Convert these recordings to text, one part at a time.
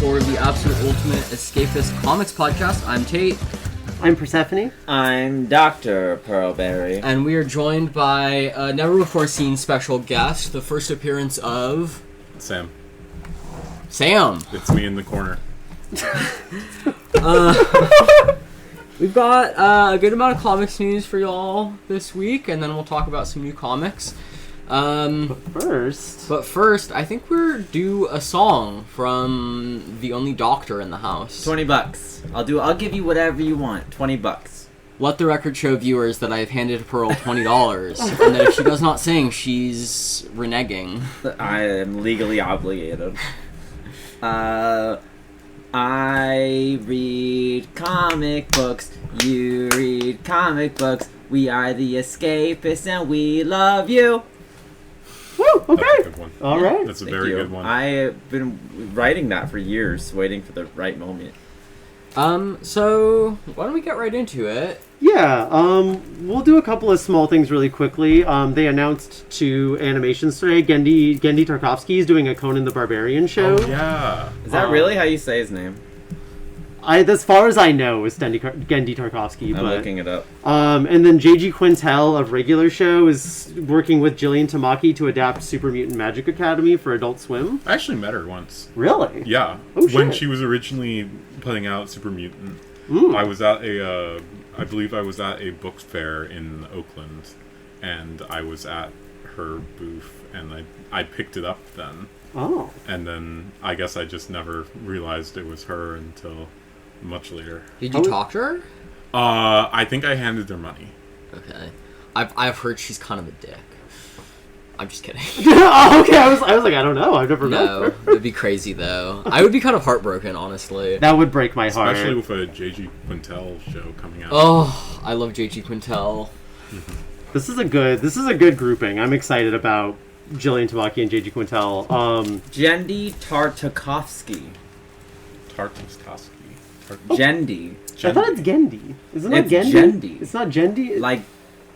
for the absolute ultimate escapist comics podcast. I'm Tate. I'm Persephone. I'm Dr. Pearlberry. And we are joined by a never-before-seen special guest, the first appearance of... Sam. It's me in the corner. We've got a good amount of comics news for y'all this week, and then we'll talk about some new comics. But first, I think we're due a song from the only doctor in the house. $20. I'll give you whatever you want. $20. Let the record show viewers that I've handed Pearl $20, and that if she does not sing, she's reneging. I am legally obligated. I read comic books. You read comic books. We are the Escapists, and we love you. Woo! Okay. That's a good one. All right. That's a very good one. I've been writing that for years, waiting for the right moment. So why don't we get right into it? Yeah, we'll do a couple of small things really quickly. They announced to animations today, Gendy Tarkovsky is doing a Conan the Barbarian show. Oh, yeah. Is that really how you say his name? As far as I know, is Gendy Tarkovsky. I'm looking it up. And then J.G. Quintel of Regular Show is working with Jillian Tamaki to adapt Super Mutant Magic Academy for Adult Swim. I actually met her once. Really? Yeah. Oh, shit. When she was originally putting out Super Mutant. I was at I believe I was at a book fair in Oakland, and I was at her booth, and I picked it up then. Oh. And then I guess I just never realized it was her until much later. Did you talk to her? I think I handed her money. Okay. I've heard she's kind of a dick. I'm just kidding. Oh, okay. I was like, I don't know. I've never met her. No, it'd be crazy though. I would be kind of heartbroken, honestly. That would break my heart. Especially with a J.G. Quintel show coming out. Oh, I love J.G. Quintel. This is a good grouping. I'm excited about Jillian Tamaki and J.G. Quintel. Gendy Tartakovsky. Tartakovsky. Gendy. I thought it's Gendy. Isn't it Gendy? Gendy. It's not Gendy? Like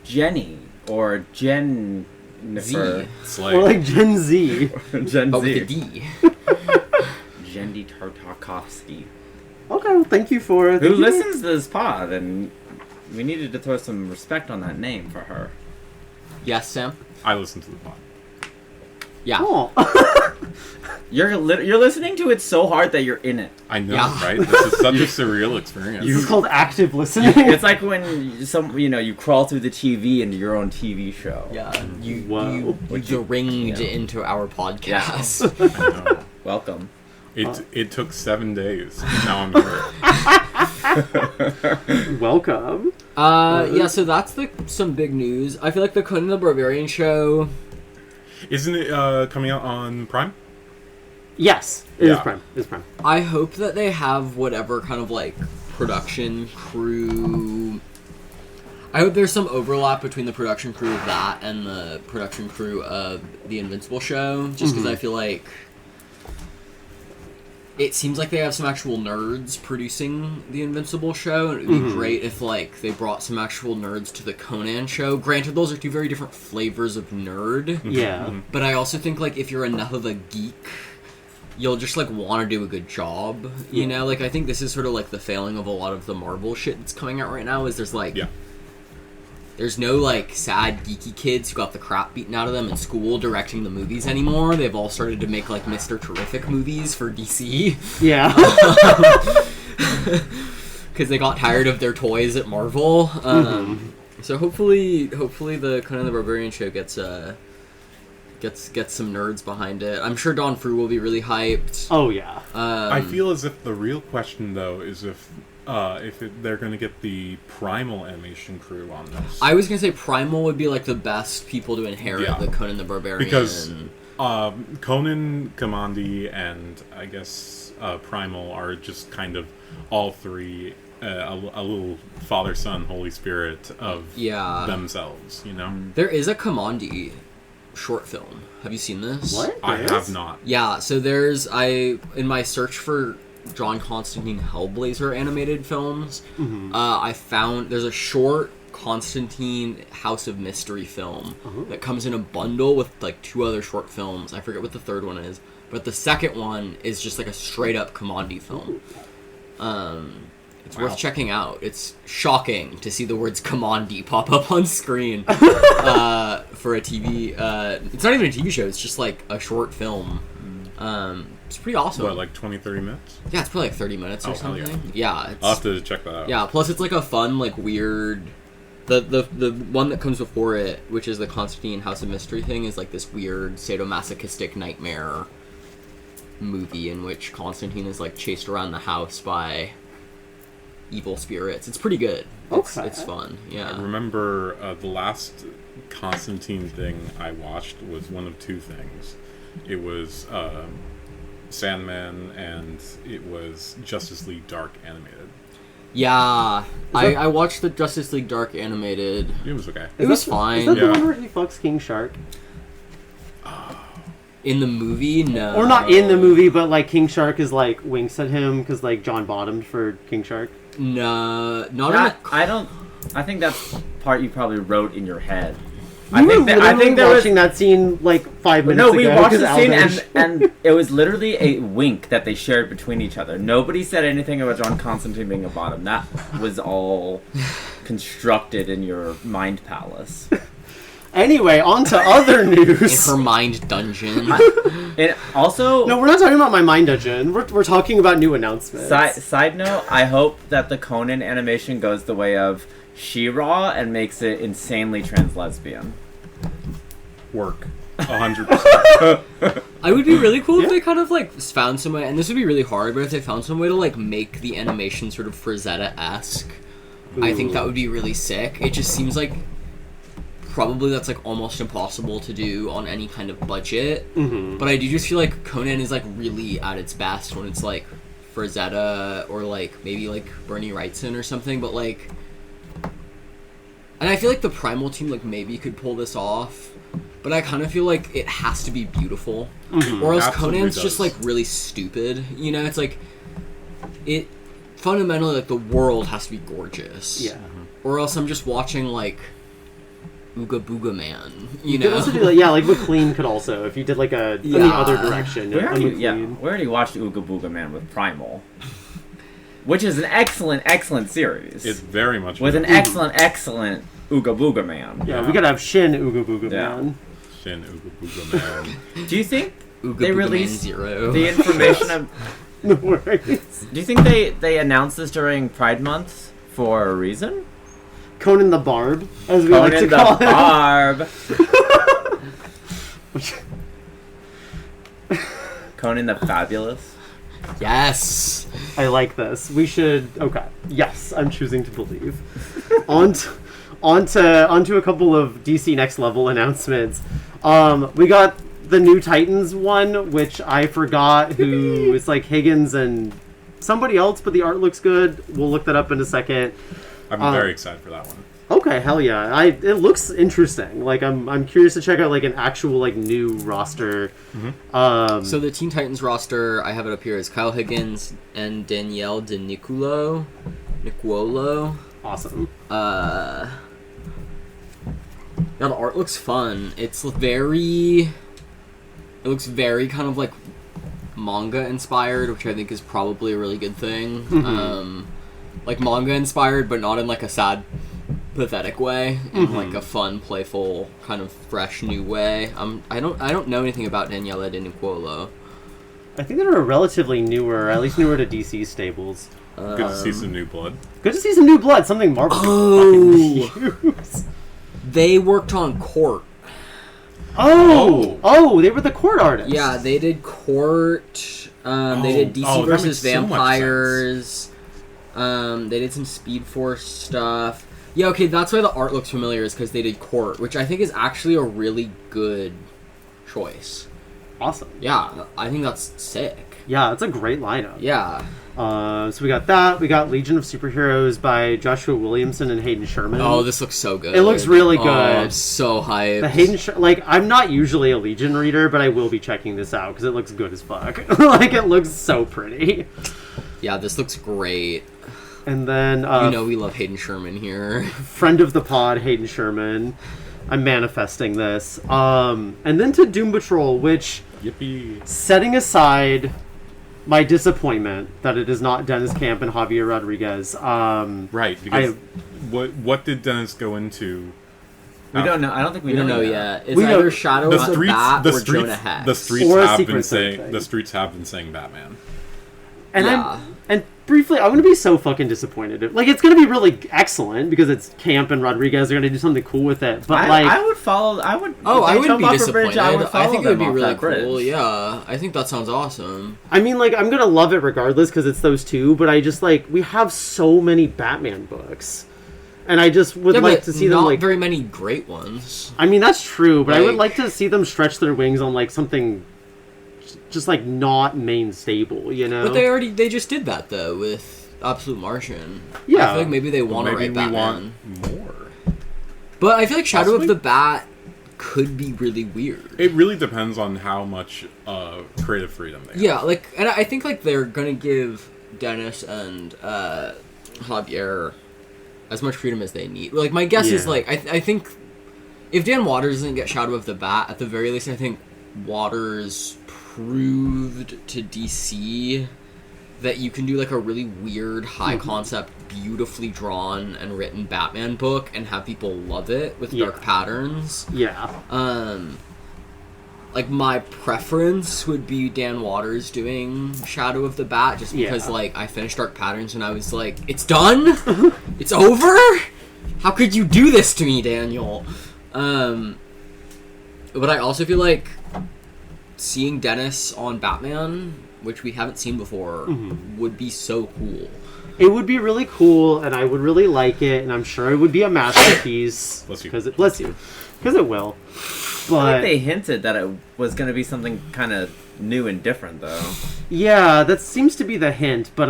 Jenny or Jennifer. Slay. Or like Gen Z. Gen But Z. with a D. Gendy Tartakovsky. Okay, well, thank you for... Who listens to this pod, and we needed to throw some respect on that name for her. Yes, Sam? I listen to the pod. Yeah. Oh. You're listening to it so hard that you're in it. I know, Yeah. right? This is such a surreal experience. This is called active listening. It's like when you crawl through the TV into your own TV show. Yeah, you ringed into our podcast. I know. Welcome. It took 7 days. Now I'm here. Welcome. Yeah, so that's some big news. I feel like the Conan the Barbarian show... Isn't it coming out on Prime? Yes, it is Prime. It is Prime. I hope that they have whatever kind of, like, production crew... I hope there's some overlap between the production crew of that and the production crew of the Invincible show, just because I feel like... It seems like they have some actual nerds producing the Invincible show, and it would be great if, like, they brought some actual nerds to the Conan show. Granted, those are two very different flavors of nerd. Yeah. But I also think, like, if you're enough of a geek, you'll just, like, want to do a good job, you know? Like, I think this is sort of, like, the failing of a lot of the Marvel shit that's coming out right now, is there's, like... Yeah. There's no, like, sad, geeky kids who got the crap beaten out of them in school directing the movies anymore. They've all started to make, like, Mr. Terrific movies for DC. Yeah. Because they got tired of their toys at Marvel. So hopefully the Conan the Barbarian show gets some nerds behind it. I'm sure Don Frew will be really hyped. Oh, yeah. I feel as if the real question, though, is if they're going to get the Primal animation crew on this. I was going to say Primal would be, like, the best people to inherit the Conan the Barbarian. Because Conan, Kamandi, and I guess Primal are just kind of all three a little Father, Son, Holy Spirit of themselves, you know? There is a Kamandi short film. Have you seen this? What? I have not. Yeah, so in my search for John Constantine Hellblazer animated films, I found there's a short Constantine House of Mystery film that comes in a bundle with like 2 other short films. I forget what the third one is, but the second one is just like a straight up Commandi film. It's worth checking out. It's shocking to see the words Commandi pop up on screen for a TV. It's not even a TV show. It's just like a short film. It's pretty awesome. What, like 20, 30 minutes? Yeah, it's probably like 30 minutes or something. Yeah, it's, I'll have to check that out. Yeah, plus it's like a fun, like weird... The one that comes before it, which is the Constantine House of Mystery thing, is like this weird sadomasochistic nightmare movie in which Constantine is like chased around the house by evil spirits. It's pretty good. It's fun. Yeah. I remember the last Constantine thing I watched was one of 2 things. It was Sandman and it was Justice League Dark animated. Yeah, I watched the Justice League Dark animated. It was okay. It was fine. Is that the one where he fucks King Shark? In the movie, no. Or not in the movie, but like King Shark is like winks at him because like John bottomed for King Shark. No, not in the... I think that's part you probably wrote in your head. I think there watching that scene like 5 minutes ago. No, we watched the scene and it was literally a wink that they shared between each other. Nobody said anything about John Constantine being a bottom. That was all constructed in your mind palace. Anyway, on to other news. In her mind dungeon. And also... No, we're not talking about my mind dungeon. We're talking about new announcements. Side note, I hope that the Conan animation goes the way of She-Ra and makes it insanely trans-lesbian. Work. 100%. I would be really cool if they kind of like found some way, and this would be really hard, but if they found some way to like make the animation sort of Frazetta-esque, I think that would be really sick. It just seems like probably that's like almost impossible to do on any kind of budget, but I do just feel like Conan is like really at its best when it's like Frazetta or like maybe like Bernie Wrightson or something, but like, and I feel like the Primal team like maybe could pull this off, but I kind of feel like it has to be beautiful, or else Conan's just like really stupid, you know? It's like it fundamentally like the world has to be gorgeous, or else I'm just watching like Ooga Booga Man, you know? Could also do like, like McLean could also, if you did like in the other direction. We already watched Ooga Booga Man with Primal, which is an excellent series. It's very much with an excellent Ooga Booga Man. Yeah, we gotta have Shin Ooga Booga Man. Shin Ooga Booga Man. Do you think Ooga they Booga released Man Zero. The information of... No worries. Do you think they announced this during Pride Month for a reason? Conan the Barb, as we like to call him. Conan the Fabulous. Yes. I like this. We should... Okay. Yes, I'm choosing to believe. Onto a couple of DC Next Level announcements. We got the new Titans one, which I forgot who is like Higgins and somebody else, but the art looks good. We'll look that up in a second. I'm very excited for that one. Okay, hell yeah. It looks interesting. Like I'm curious to check out like an actual like new roster. So the Teen Titans roster, I have it up here, is Kyle Higgins and Danielle Nicuolo. Awesome. Yeah, the art looks fun. It looks very kind of like manga inspired, which I think is probably a really good thing. Like manga inspired, but not in like a sad, pathetic way, in like a fun, playful, kind of fresh new way. I don't know anything about Daniela De Nicuolo. I think they're relatively newer, at least newer to DC stables. Good to see some new blood. Good to see some new blood. Something Marvel can fucking use. They worked on Court. Oh, they were the Court artists. Yeah, they did Court. They did DC versus Vampires. They did some Speed Force stuff. Yeah, okay, that's why the art looks familiar, is because they did Court, which I think is actually a really good choice. Awesome. Yeah, I think that's sick. Yeah, it's a great lineup. Yeah. So we got that. We got Legion of Superheroes by Joshua Williamson and Hayden Sherman. Oh, this looks so good. It looks really good. I'm so hyped. The Hayden I'm not usually a Legion reader, but I will be checking this out because it looks good as fuck. Like, it looks so pretty. Yeah, this looks great. And then we love Hayden Sherman here. friend of the pod, Hayden Sherman. I'm manifesting this. And then to Doom Patrol, which, Yippee. setting aside my disappointment that it is not Dennis Camp and Javier Rodriguez. Right, because what did Deniz go into? We don't know. I don't think we know yet. It's We know- either Shadow of the Bat or Jonah Hex. The streets Or a have been Secret saying Thing. the streets have been saying Batman. And Yeah. and briefly, I'm gonna be so fucking disappointed. Like, it's gonna be really excellent because it's Camp and Rodriguez are gonna do something cool with it. But I would follow. I would. Oh, if I they wouldn't jump be off a disappointed. bridge, I would follow think it would them be off really that bridge. cool. Yeah, I think that sounds awesome. I mean, like, I'm gonna love it regardless because it's those two. But I just like we have so many Batman books, and I just would like but to see not them like. very many great ones. I mean, that's true, but I would Like- like to see them stretch their wings on like something, just like not main stable, you know. But they just did that though with Absolute Martian. Yeah. I feel like maybe they want to Maybe write we Batman. want more. But I feel like Shadow Possibly. of the Bat could be really weird. It really depends on how much creative freedom they have. Yeah, like, and I think like they're gonna give Dennis and Javier as much freedom as they need. Like, my guess is Yeah. like I think if Dan Waters doesn't get Shadow of the Bat, at the very least, I think Waters proved to DC that you can do like a really weird, high concept, beautifully drawn and written Batman book and have people love it with dark patterns. Yeah. Like, my preference would be Dan Waters doing Shadow of the Bat, just because, Yeah. like, I finished Dark Patterns and I was like, it's done? It's over? How could you do this to me, Daniel? But I also feel like seeing Dennis on Batman, which we haven't seen before, would be so cool. It would be really cool, and I would really like it, and I'm sure it would be a masterpiece. Bless you. Bless you. Because it will. I But think they hinted that it was going to be something kind of new and different, though. yeah, that seems to be the hint. But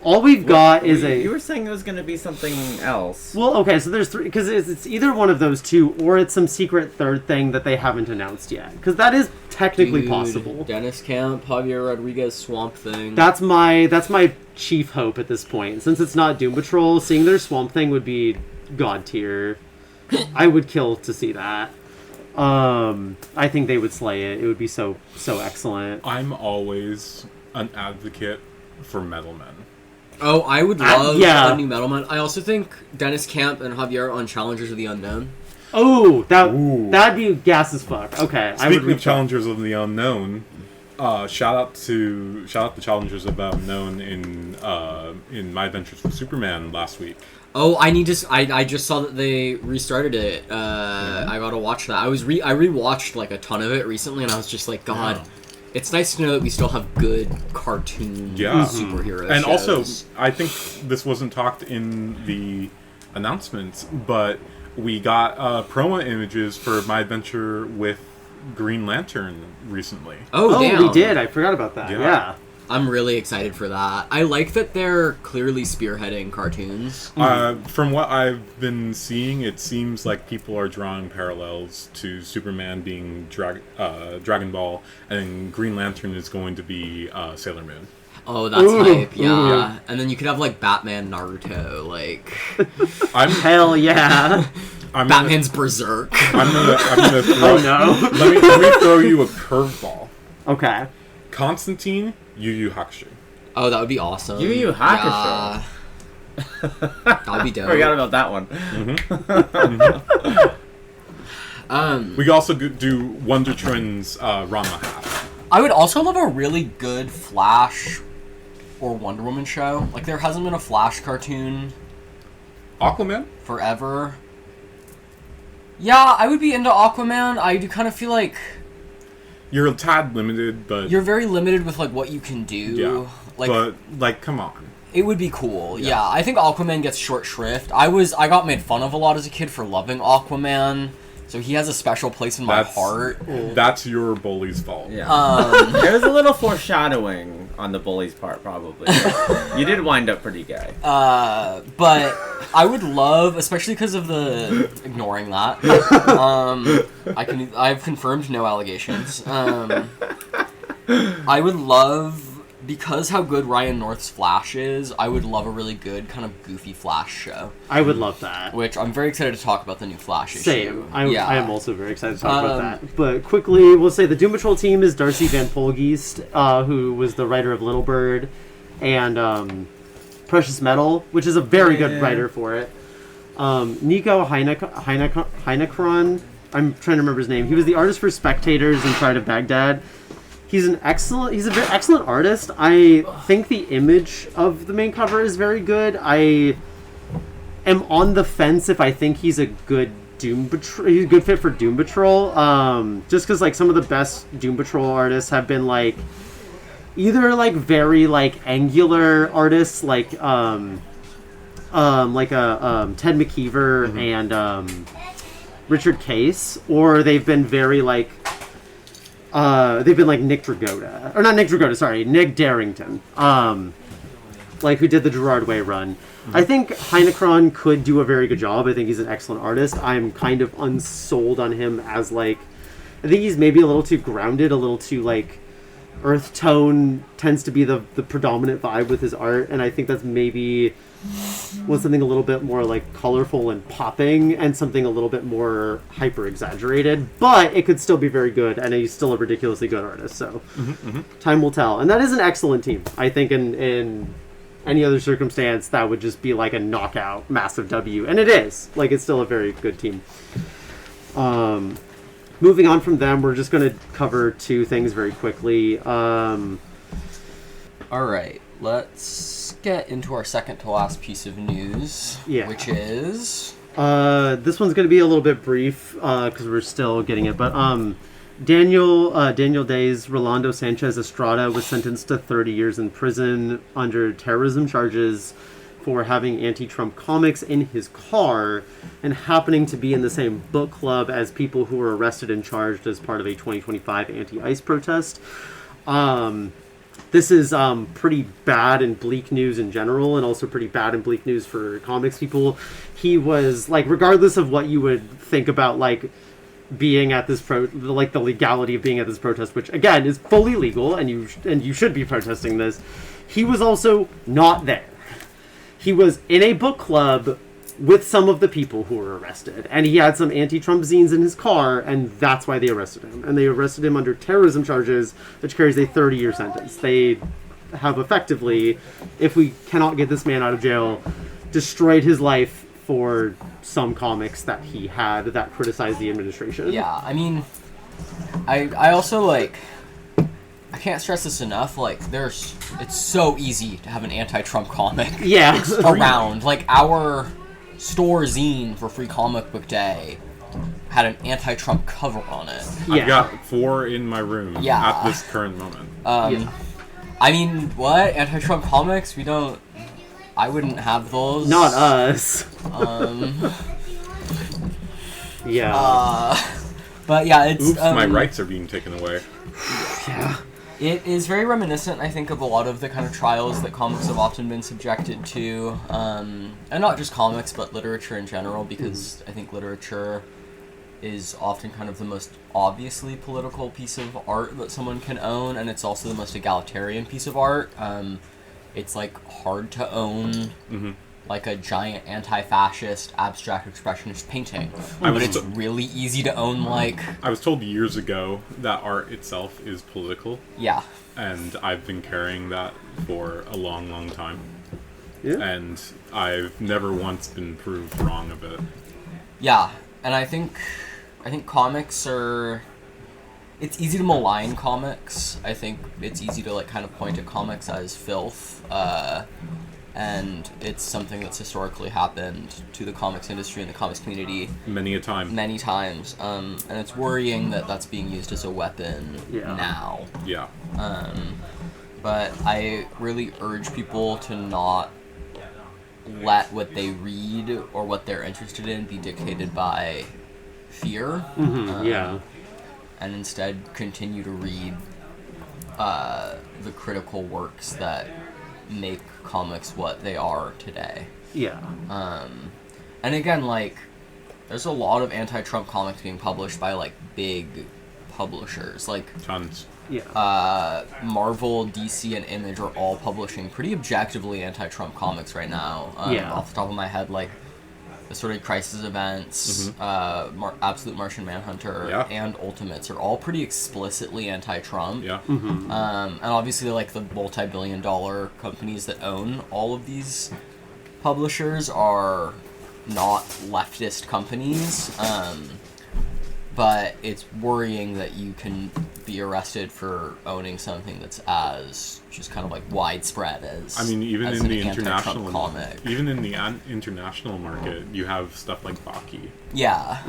all we've got is You were saying it was going to be something else. Well, okay, so there's three, because it's either one of those two, or it's some secret third thing that they haven't announced yet. Because that is technically Dude, possible. Dennis Camp, Javier Rodriguez, Swamp Thing. That's my chief hope at this point. Since it's not Doom Patrol, seeing their Swamp Thing would be god tier. I would kill to see that. I think they would slay it. It would be so excellent. I'm always an advocate for Metal Men. Oh, I would love yeah. a new Metal Man. I also think Dennis Camp and Javier on Challengers of the Unknown. Oh, Ooh. that'd be gas as fuck. Okay, I would Speaking of Challengers of the Unknown, shout out to Challengers of the Unknown in My Adventures with Superman last week. Oh, I just saw that they restarted it. I gotta watch that. I rewatched like a ton of it recently, and I was just like, God, it's nice to know that we still have good cartoon superhero And shows. also, I think this wasn't talked in the announcements, but we got promo images for My Adventure with Green Lantern recently. oh damn, we did. I forgot about that. Yeah. Yeah. I'm really excited for that. I like that they're clearly spearheading cartoons. From what I've been seeing, it seems like people are drawing parallels to Superman being Dragon Ball, and Green Lantern is going to be Sailor Moon. Oh, that's Ooh, hype, yeah. ooh, yeah. And then you could have like Batman, Naruto, like Hell yeah. Batman's Berserk. I'm gonna throw. Oh no. Let me throw you a curveball. Okay. Constantine, Yu Yu Hakusho. Oh, that would be awesome. Yu Yu Hakusho. Yeah. That'd be dope. Forgot about that one. We could also do Wonder Twins Ranma half. I would also love a really good Flash or Wonder Woman show. Like, there hasn't been a Flash cartoon Aquaman? forever. Yeah, I would be into Aquaman. I do kind of feel like You're a tad limited, but you're very limited with like what you can do. yeah. Like, But like, come on. it would be cool. Yeah, I think Aquaman gets short shrift. I got made fun of a lot as a kid for loving Aquaman, so he has a special place in my heart. That's your bully's fault. Yeah. There was a little foreshadowing on the bully's part, probably. You did wind up pretty gay. But I would love, especially because of the ignoring that. I've confirmed no allegations. I would love because how good Ryan North's Flash is, I would love a really good kind of goofy Flash show. I would love that. Which I'm very excited to talk about the new Flash issue. Same. I am also very excited to talk about that. But quickly, we'll say the Doom Patrol team is Darcy Van Polgeest, who was the writer of Little Bird and Precious Metal, which is a very good writer for it. Nico Heinekron, I'm trying to remember his name. He was the artist for Spectators and Pride of Baghdad. He's a very excellent artist. I think the image of the main cover is very good. I am on the fence if I think he's a good he's a good fit for Doom Patrol. Just because like some of the best Doom Patrol artists have been like either like very like angular artists like Ted McKeever and Richard Case, or they've been very like Nick Dragotta, or not Nick Dragotta, sorry, Nick Darrington, like who did the Gerard Way run. I think Heinekron could do a very good job. I think he's an excellent artist. I'm kind of unsold on him as like, I think he's maybe a little too grounded, a little too like earth tone tends to be the predominant vibe with his art, and I think that's maybe was something a little bit more like colorful and popping and something a little bit more hyper exaggerated, but it could still be very good, and he's still a ridiculously good artist, so time will tell. And that is an excellent team. I think in any other circumstance that would just be like a knockout massive W, and it is like it's still a very good team. Moving on from them, we're just going to cover two things very quickly. All right, let's get into our second to last piece of news, which is... this one's going to be a little bit brief because we're still getting it, but Daniel Day's Rolando Sanchez Estrada was sentenced to 30 years in prison under terrorism charges for having anti-Trump comics in his car and happening to be in the same book club as people who were arrested and charged as part of a 2025 anti-ICE protest. This is pretty bad and bleak news in general, and also pretty bad and bleak news for comics people. He was, like, regardless of what you would think about, like, being at this the legality of being at this protest, which, again, is fully legal, and you should be protesting this, he was also not there. He was in a book club with some of the people who were arrested, and he had some anti-Trump zines in his car, and that's why they arrested him. And they arrested him under terrorism charges, which carries a 30-year sentence. They have effectively, if we cannot get this man out of jail, destroyed his life for some comics that he had that criticized the administration. Yeah, I mean, I also, like... I can't stress this enough, like, it's so easy to have an anti-Trump comic around. Like, our store zine for Free Comic Book Day had an anti-Trump cover on it. I've got 4 in my room at this current moment. I mean, what? Anti-Trump comics? I wouldn't have those. Not us. But yeah, it's... Oops, my rights are being taken away. Yeah. It is very reminiscent, I think, of a lot of the kind of trials that comics have often been subjected to, and not just comics, but literature in general, because I think literature is often kind of the most obviously political piece of art that someone can own, and it's also the most egalitarian piece of art. It's, like, hard to own, like, a giant anti-fascist, abstract expressionist painting. But it's really easy to own, like... I was told years ago that art itself is political. Yeah. And I've been carrying that for a long, long time. Yeah. And I've never once been proved wrong of it. Yeah, and I think comics are... It's easy to malign comics. I think it's easy to, like, kind of point at comics as filth. And it's something that's historically happened to the comics industry and the comics community many times. And it's worrying that that's being used as a weapon now. Yeah. But I really urge people to not let what they read or what they're interested in be dictated by fear. And instead continue to read the critical works that make comics what they are today. Yeah. And again, like, there's a lot of anti-Trump comics being published by, like, big publishers. Like, Tons. Yeah. Marvel, DC, and Image are all publishing pretty objectively anti-Trump comics right now. Off the top of my head, like the sort of Crisis Events, Absolute Martian Manhunter, and Ultimates are all pretty explicitly anti-Trump. Yeah. And obviously, like, the multi-billion-dollar companies that own all of these publishers are not leftist companies. But it's worrying that you can be arrested for owning something that's as just kind of like widespread as. I mean, even as in an the anti-Trump international comic. even in the international market, you have stuff like Baki. Yeah.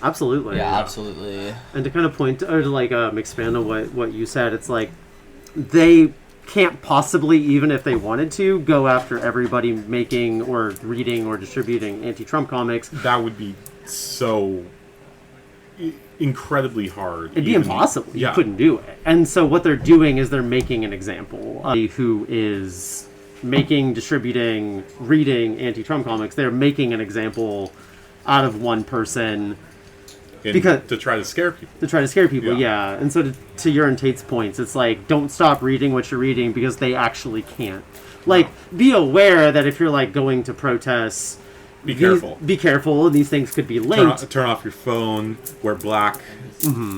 Absolutely. Yeah, absolutely. And to kind of point, or to like expand on what you said, it's like they can't possibly, even if they wanted to, go after everybody making or reading or distributing anti-Trump comics. That would be so incredibly hard. It'd be impossible. You couldn't do it. And so what they're doing is they're making an example of who is making, distributing, reading anti-Trump comics. They're making an example out of one person because to try to scare people. Yeah. And so to your and Tate's points, it's like, don't stop reading what you're reading because they actually can't. Like, be aware that if you're like going to protests, Be careful. Be careful. These things could be linked. Turn off your phone. Wear black.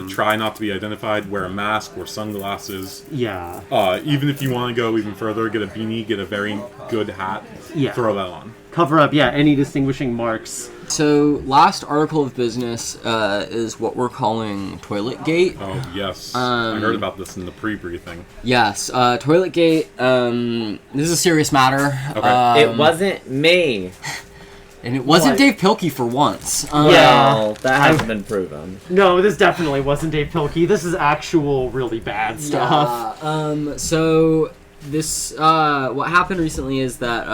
Try not to be identified. Wear a mask. Wear sunglasses. Yeah. Even if you want to go even further, get a beanie. Get a very good hat. Yeah. Throw that on. Cover up. Yeah. Any distinguishing marks. So, last article of business is what we're calling Toiletgate. Oh, yes. I heard about this in the pre-briefing. Yes, Toiletgate. This is a serious matter. Okay. It wasn't me. And it wasn't Dave Pilkey for once. Well, that hasn't been proven. No, this definitely wasn't Dave Pilkey. This is actual really bad stuff. Yeah, so this, what happened recently is that,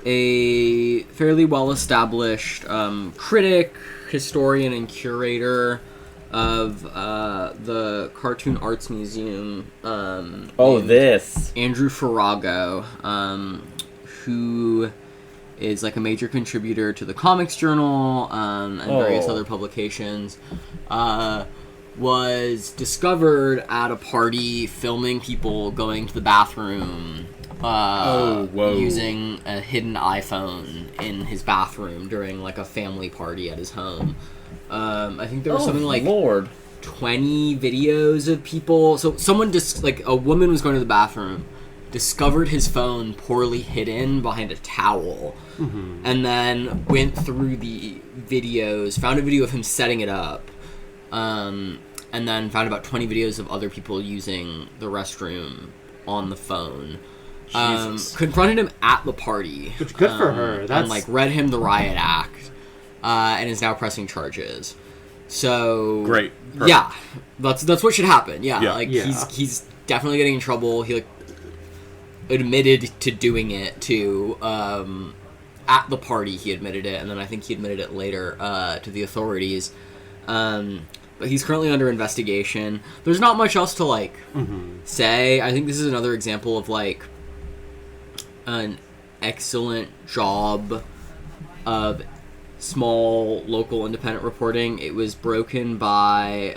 a fairly well-established, critic, historian, and curator of, the Cartoon Arts Museum, Andrew Farago, who is like a major contributor to the Comics Journal and various other publications, was discovered at a party filming people going to the bathroom using a hidden iPhone in his bathroom during like a family party at his home. I think there was something like 20 videos of people. So someone like a woman was going to the bathroom, discovered his phone poorly hidden behind a towel, and then went through the videos, found a video of him setting it up, and then found about 20 videos of other people using the restroom on the phone. Confronted him at the party. Which good for her. And like read him the riot act, and is now pressing charges. So great. Perfect. Yeah, that's what should happen. Yeah. He's definitely getting in trouble. He like admitted to doing it too. At the party he admitted it, and then I think he admitted it later to the authorities. But he's currently under investigation. There's not much else to like say. I think this is another example of like an excellent job of small local independent reporting. It was broken by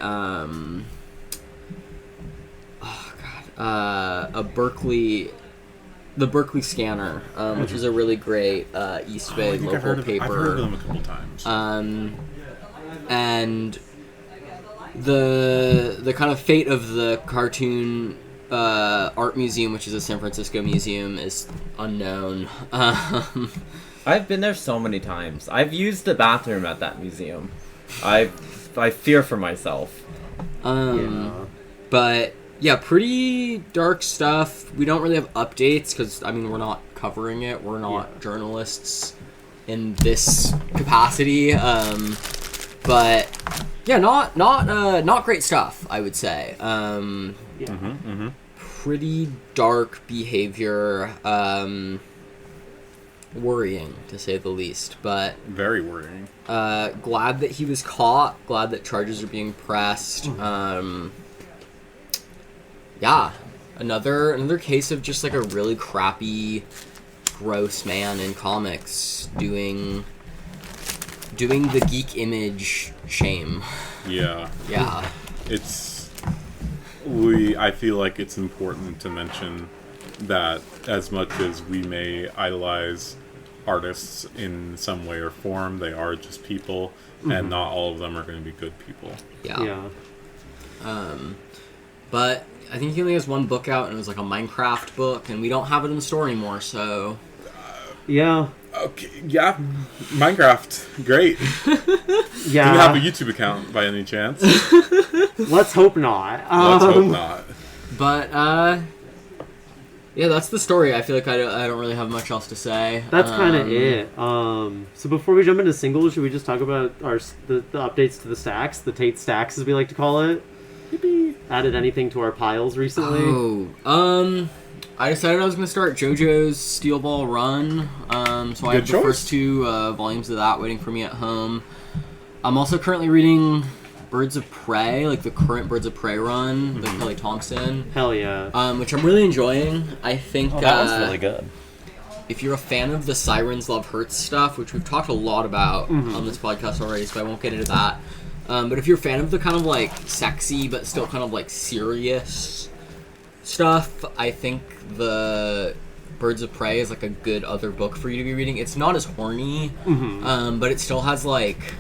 the Berkeley Scanner, which is a really great East Bay local paper. I've heard of them a couple times. And the kind of fate of the Cartoon Art Museum, which is a San Francisco museum, is unknown. I've been there so many times. I've used the bathroom at that museum. I fear for myself. But yeah, pretty dark stuff. We don't really have updates because I mean we're not covering it. We're not journalists in this capacity. But yeah, not great stuff, I would say. Pretty dark behavior. Worrying, to say the least. But very worrying. Glad that he was caught. Glad that charges are being pressed. Yeah, another case of just like a really crappy, gross man in comics doing the geek image shame. Yeah. Yeah. I feel like it's important to mention that as much as we may idolize artists in some way or form, they are just people, and not all of them are going to be good people. Yeah. But I think he only has one book out, and it was like a Minecraft book, and we don't have it in the store anymore, so... Yeah. Okay, yeah. Minecraft, great. Yeah. Do you have a YouTube account by any chance? Let's hope not. Let's hope not. But, yeah, that's the story. I feel like I don't really have much else to say. That's kind of it. So before we jump into singles, should we just talk about the updates to the stacks, the Tate stacks as we like to call it? Yippee. Added anything to our piles recently? I decided I was going to start JoJo's Steel Ball Run. So I have the first 2 volumes of that waiting for me at home. I'm also currently reading Birds of Prey, like the current Birds of Prey run, the Kelly Thompson. Hell yeah. Which I'm really enjoying. I think that one's really good. If you're a fan of the Sirens Love Hurts stuff, which we've talked a lot about on this podcast already, so I won't get into that. But if you're a fan of the kind of like sexy but still kind of like serious stuff, I think the Birds of Prey is like a good other book for you to be reading. It's not as horny, but it still has like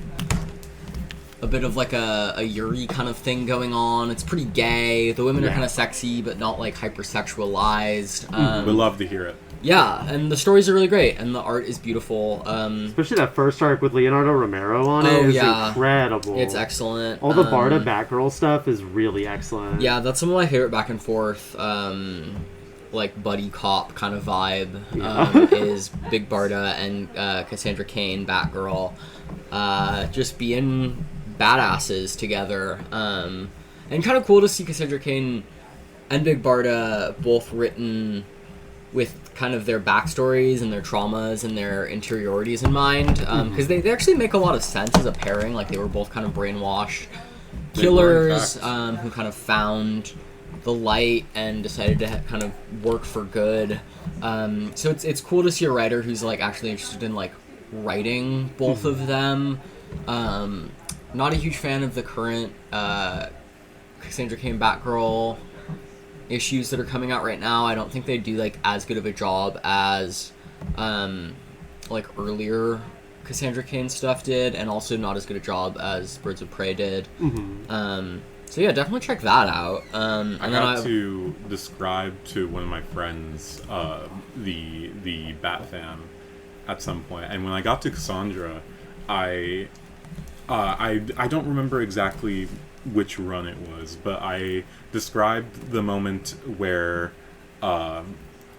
a bit of like a Yuri kind of thing going on. It's pretty gay. The women are kind of sexy, but not like hypersexualized. We love to hear it. Yeah, and the stories are really great, and the art is beautiful. Especially that first arc with Leonardo Romero on it is incredible. It's excellent. All the Barda Batgirl stuff is really excellent. Yeah, that's some of my favorite back and forth, like buddy cop kind of vibe. Is Big Barda and Cassandra Cain, Batgirl, just being badasses together. And kind of cool to see Cassandra Cain and Big Barda both written with kind of their backstories and their traumas and their interiorities in mind, because they actually make a lot of sense as a pairing. Like, they were both kind of brainwashed killers who kind of found the light and decided to kind of work for good. So it's cool to see a writer who's like actually interested in like writing both of them. Not a huge fan of the current Cassandra Cain Batgirl issues that are coming out right now. I don't think they do like as good of a job as like earlier Cassandra Cain stuff did, and also not as good a job as Birds of Prey did. So yeah, definitely check that out. I got to describe to one of my friends the Bat Fam at some point, and when I got to Cassandra, I don't remember exactly which run it was, but I described the moment where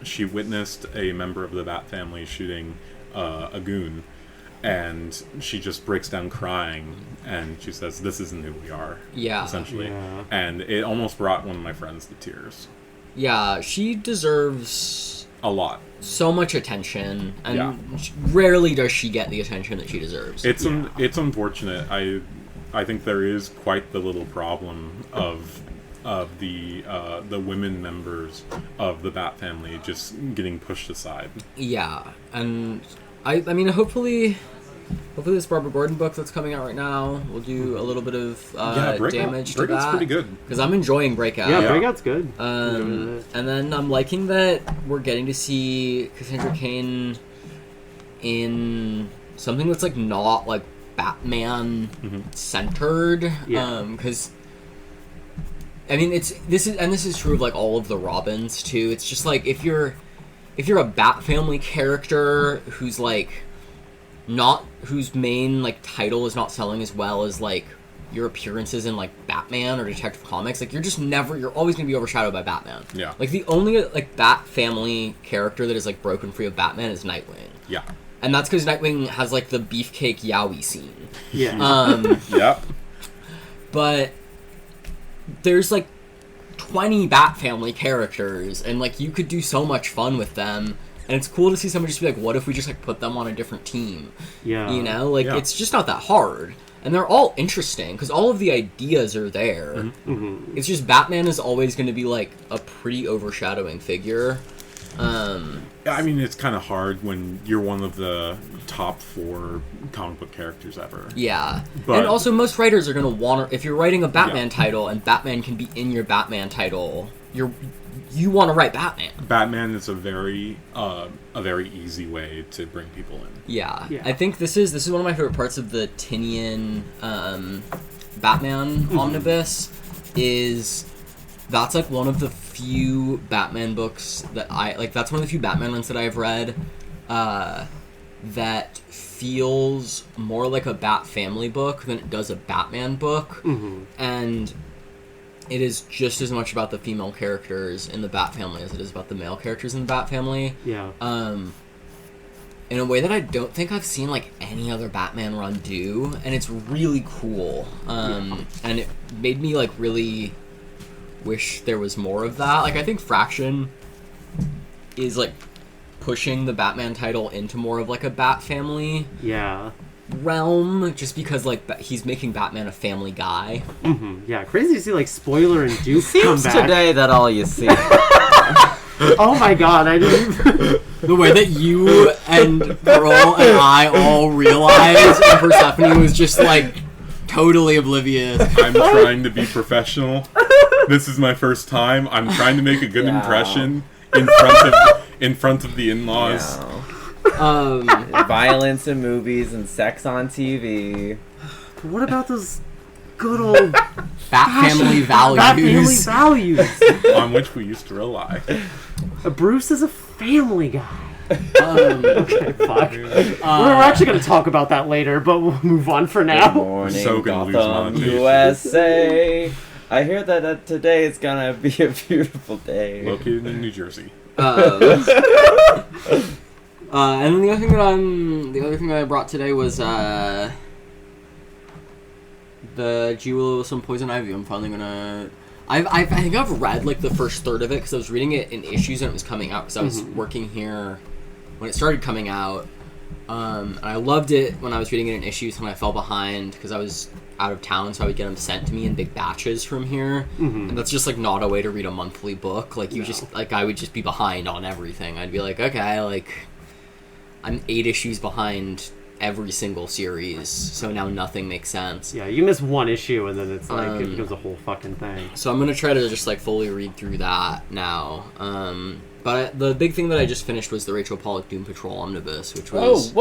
she witnessed a member of the Bat family shooting a goon, and she just breaks down crying, and she says, "This isn't who we are." Yeah, essentially, and it almost brought one of my friends to tears. Yeah, she deserves a lot, so much attention, and rarely does she get the attention that she deserves. It's unfortunate. I think there is quite the little problem of the women members of the Bat family just getting pushed aside. Yeah, and I mean, hopefully this Barbara Gordon book that's coming out right now will do a little bit of damage to Breakout's that. Pretty good, because I'm enjoying Breakout. Yeah, Breakout's good. And then I'm liking that we're getting to see Cassandra Cain in something that's like not like Batman centered. Because I mean, this is true of like all of the Robins too. It's just like if you're a Bat family character who's like whose main like title is not selling as well as like your appearances in like Batman or Detective Comics, like you're always gonna be overshadowed by Batman. Yeah. Like the only like Bat family character that is like broken free of Batman is Nightwing. Yeah. And that's because Nightwing has like the beefcake Yowie scene. Yeah. Yeah. But there's like 20 Bat family characters, and like you could do so much fun with them. And it's cool to see somebody just be like, what if we just like put them on a different team? Yeah. You know, like it's just not that hard. And they're all interesting because all of the ideas are there. It's just Batman is always going to be like a pretty overshadowing figure. I mean, it's kind of hard when you're one of the top 4 comic book characters ever. Yeah. But, and also, most writers are going to want to... If you're writing a Batman title, and Batman can be in your Batman title, you want to write Batman. Batman is a very easy way to bring people in. Yeah. I think this is one of my favorite parts of the Tinian Batman omnibus, is... That's, like, one of the few Batman books that that's one of the few Batman ones that I've read that feels more like a Bat Family book than it does a Batman book. Mm-hmm. And it is just as much about the female characters in the Bat Family as it is about the male characters in the Bat Family. Yeah. In a way that I don't think I've seen, like, any other Batman run do. And it's really cool. And it made me, like, really... wish there was more of that. Like, I think Fraction is, like, pushing the Batman title into more of, like, a Bat Family realm, just because, like, he's making Batman a family guy. Mm-hmm. Yeah, crazy to see, like, Spoiler and Duke come back. Today that all you see. Oh my god, I didn't even... The way that you and Pearl and I all realized and Persephone was just, like, totally oblivious. I'm trying to be professional. This is my first time. I'm trying to make a good impression in front of the in-laws. Violence in movies and sex on TV. What about those good old Bat Family values? Bat Family values On which we used to rely. Bruce is a family guy. Okay, fuck. We're actually going to talk about that later, but we'll move on for now. Good morning, So gonna lose Gotham, monetization. USA. I hear that today is gonna be a beautiful day. Located in New Jersey. And then the other thing that I brought today was the G. Willow with some poison ivy. I'm finally gonna. I think I've read like the first third of it because I was reading it in issues and it was coming out because I was working here when it started coming out. And I loved it when I was reading it in issues, and I fell behind because I was out of town, so I would get them sent to me in big batches from here. And that's just like not a way to read a monthly book. Like just like I would just be behind on everything. I'd be like, okay, like I'm 8 issues behind every single series, so now nothing makes sense. Yeah, you miss one issue and then it's like it becomes a whole fucking thing. So I'm gonna try to just like fully read through that now. But the big thing that I just finished was the Rachel Pollack Doom Patrol omnibus, which was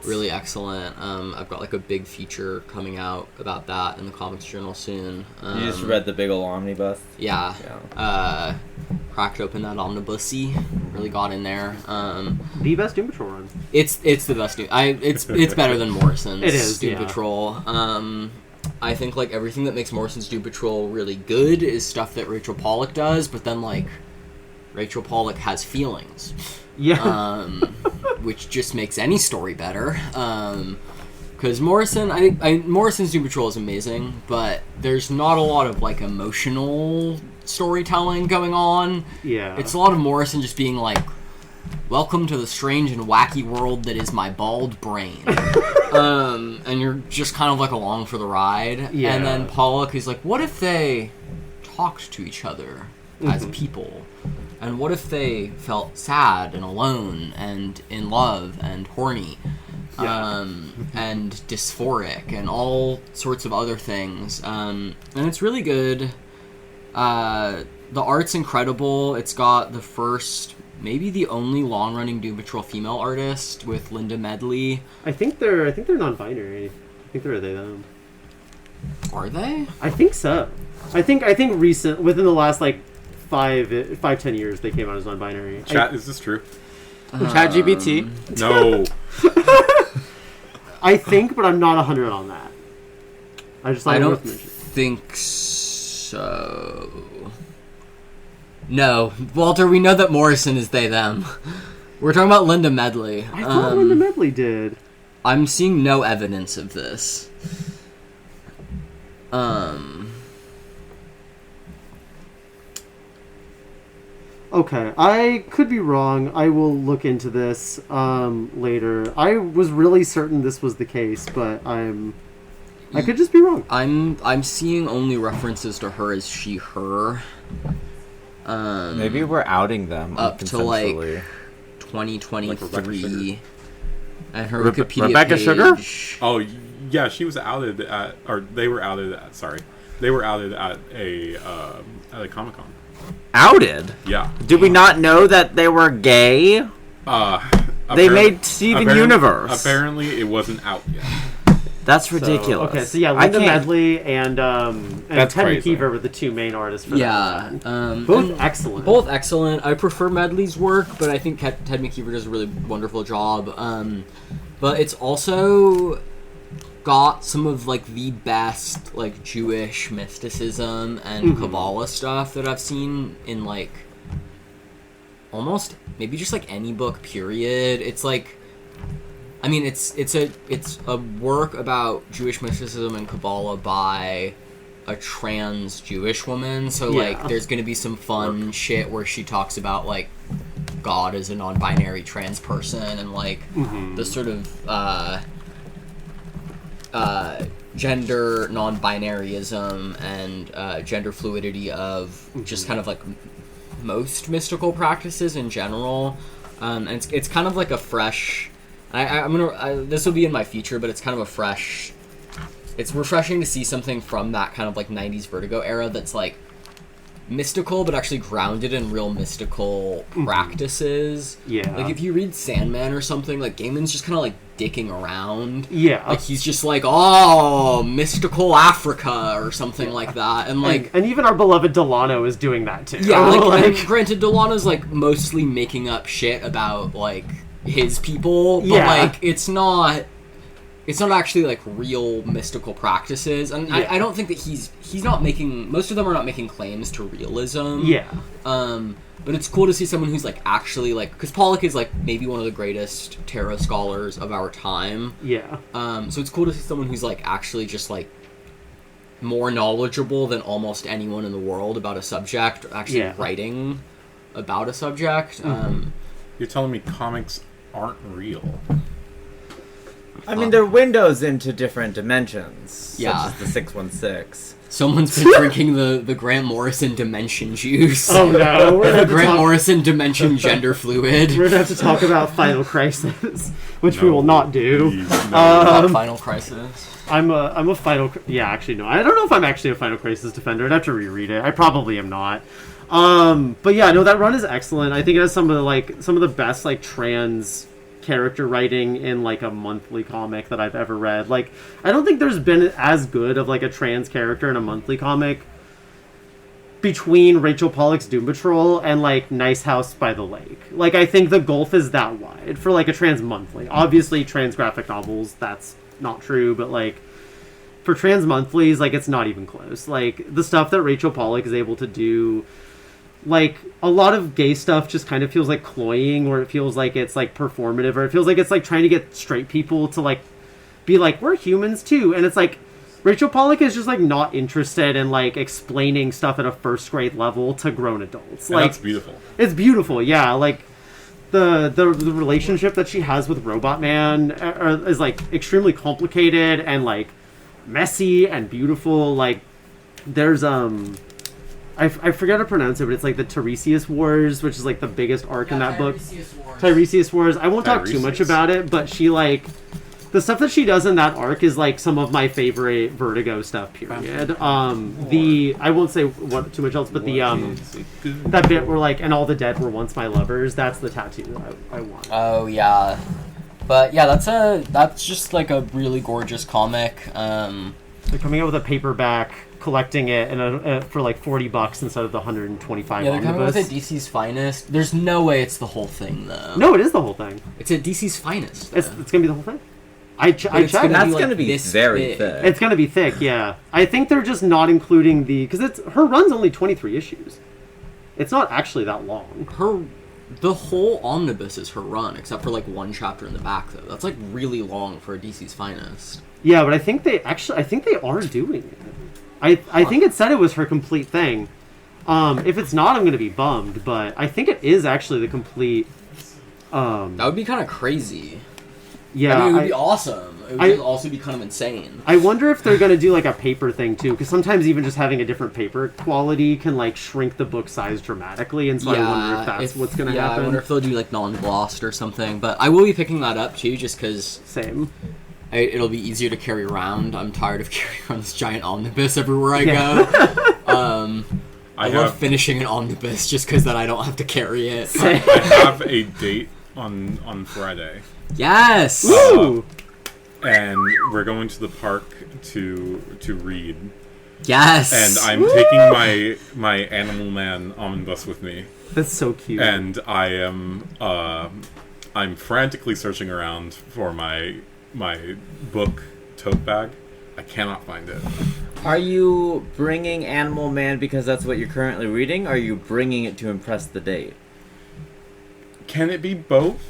really excellent. I've got like a big feature coming out about that in the Comics Journal soon. You just read the big ol' omnibus? Yeah. Cracked open that omnibus-y, really got in there. The best Doom Patrol run. It's the best Doom. It's better than Morrison's Doom yeah. Patrol. I think like everything that makes Morrison's Doom Patrol really good is stuff that Rachel Pollack does, but then like Rachel Pollack has feelings. Yeah. Which just makes any story better. Because Morrison's Doom Patrol is amazing, but there's not a lot of like emotional storytelling going on. Yeah. It's a lot of Morrison just being like, welcome to the strange and wacky world that is my bald brain. And you're just kind of like along for the ride. Yeah. And then Pollack is like, what if they talked to each other as people? And what if they felt sad and alone and in love and horny and dysphoric and all sorts of other things? And it's really good. The art's incredible. It's got the first, maybe the only long-running Doom Patrol female artist with Linda Medley. I think they're non-binary. I think they're they them. Are they? I think so. I think within the last like 5-10 years they came out as non-binary. Chat, is this true? ChatGPT? No. I think, but I'm not 100 on that. I don't think so. No, Walter, we know that Morrison is they them. We're talking about Linda Medley. I thought Linda Medley did. I'm seeing no evidence of this. Okay, I could be wrong. I will look into this later. I was really certain this was the case, but I could just be wrong. I'm seeing only references to her as she, her. Maybe we're outing them up to like 2023. And her Rebe- Wikipedia Rebecca page... Sugar? Oh, yeah, she was outed at, or they were outed at. Sorry, they were outed at a Comic-Con. Outed? Yeah. Did we not know that they were gay? They Apparently- made Steven Universe. Apparently, it wasn't out yet. That's ridiculous. Okay, so yeah, I Linda can't- Medley and Ted crazy. McKeever were the two main artists for Yeah. that. Both excellent. Both excellent. I prefer Medley's work, but I think Ted McKeever does a really wonderful job. But it's also got some of like the best like Jewish mysticism and Kabbalah stuff that I've seen in like almost maybe just like any book period. It's like, I mean, it's a work about Jewish mysticism and Kabbalah by a trans Jewish woman. So like there's gonna be some fun shit where she talks about like God as a non-binary trans person and like the sort of gender non-binaryism and gender fluidity of just kind of like most mystical practices in general. And it's kind of like a fresh. This will be in my future, but it's kind of a fresh. It's refreshing to see something from that kind of like 90s Vertigo era that's like mystical, but actually grounded in real mystical practices. Yeah. Like if you read Sandman or something, like Gaiman's just kind of like dicking around. Yeah. Like he's just like, oh, mystical Africa or something like that, and like. And even our beloved Delano is doing that too. Yeah, like, and granted, Delano's like mostly making up shit about like his people, but like it's not actually like real mystical practices, and I don't think that he's not making, most of them are not making claims to realism. Yeah. But it's cool to see someone who's like actually like, because Pollock is like maybe one of the greatest tarot scholars of our time. Yeah. So it's cool to see someone who's like actually just like more knowledgeable than almost anyone in the world about a subject, actually writing about a subject. You're telling me comics aren't real? I mean, they're windows into different dimensions, such Yeah. as the 616. Someone's been drinking the Grant Morrison Dimension juice. Oh no, we're the Grant Morrison Dimension gender fluid. We're gonna have to talk about Final Crisis, which we will not do. Final Crisis. I'm a Final. Yeah, actually no. I don't know if I'm actually a Final Crisis defender. I'd have to reread it. I probably am not. But yeah, no, that run is excellent. I think it has some of the best like trans character writing in like a monthly comic that I've ever read. Like, I don't think there's been as good of like a trans character in a monthly comic between Rachel Pollack's Doom Patrol and like Nice House by the Lake. Like, I think the gulf is that wide for like a trans monthly. Obviously, trans graphic novels, that's not true, but like for trans monthlies, like it's not even close. Like the stuff that Rachel Pollack is able to do, like a lot of gay stuff just kind of feels like cloying, or it feels like it's like performative, or it feels like it's like trying to get straight people to like be like, we're humans too. And it's like Rachel Pollack is just like not interested in like explaining stuff at a first grade level to grown adults. And like that's beautiful. It's beautiful, yeah. Like the relationship that she has with Robot Man is like extremely complicated and like messy and beautiful. Like there's I forgot to pronounce it, but it's like the Tiresias Wars, which is like the biggest arc in that book. Tiresias Wars. I won't talk too much about it, but she like the stuff that she does in that arc is like some of my favorite Vertigo stuff. Period. I won't say what too much else, but the that bit where like, and all the dead were once my lovers. That's the tattoo that I want. Oh yeah, but yeah, that's just like a really gorgeous comic. They're coming out with a paperback, collecting it for like $40 instead of the $125. Yeah, they're coming with it DC's Finest. There's no way it's the whole thing though. No, it is the whole thing. It's at DC's Finest. It's gonna be the whole thing. I checked. That's gonna be very thick. It's gonna be thick, yeah. I think they're just not including because her run's only 23 issues. It's not actually that long. The whole omnibus is her run, except for like one chapter in the back though. That's like really long for a DC's Finest. Yeah, but I think they are doing it. I think it said it was her complete thing. If it's not, I'm going to be bummed, but I think it is actually the complete... that would be kind of crazy. Yeah, I mean, it would be awesome. It would just also be kind of insane. I wonder if they're gonna do like a paper thing too, because sometimes even just having a different paper quality can like shrink the book size dramatically, and so I wonder if that's what's gonna happen. I wonder if they'll do like non-glossed or something. But I will be picking that up too, just because. Same. It'll be easier to carry around. I'm tired of carrying around this giant omnibus everywhere I go. I love finishing an omnibus just because then I don't have to carry it. I have a date on Friday. Yes! Woo! And we're going to the park to read. Yes! And I'm taking my Animal Man omnibus with me. That's so cute. And I am I'm frantically searching around for my book tote bag. I cannot find it. Are you bringing Animal Man because that's what you're currently reading, or are you bringing it to impress the date? Can it be both?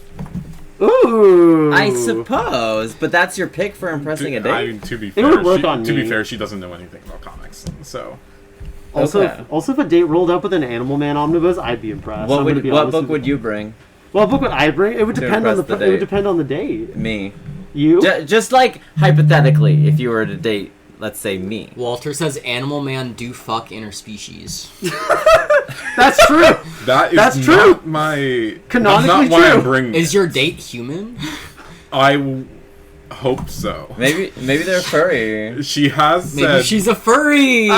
Ooh! I suppose, but that's your pick for impressing a date? I mean, to be It fair, would work on to me. be fair, she doesn't know anything about comics, so... Also, Okay. if a date rolled up with an Animal Man omnibus, I'd be impressed. What I'm gonna be book honest with would you bring? What book would I bring? It would To depend on impress the it would date. depend on the date. Me. You? Just like, hypothetically, if you were to date, let's say, me. Walter says Animal Man do fuck interspecies. That's true. That's true. not my... Canonically that's not why true. I'm bringing... Is your date human? I hope so. Maybe they're furry. She has Maybe said... she's a furry!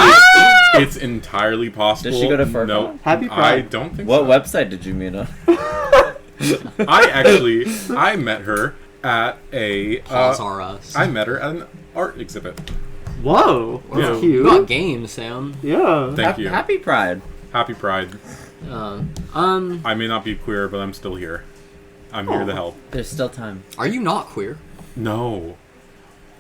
It's entirely possible. Does she go to FurCon? No, Happy I Pride. don't think What so. website did you meet on? I met her at a... Pause are us. I met her at an art exhibit. Whoa, that's Yeah. You cute. got game, Sam. Yeah. Thank you. Happy Pride. Happy Pride. I may not be queer, but I'm still here. I'm here to help. There's still time. Are you not queer? No.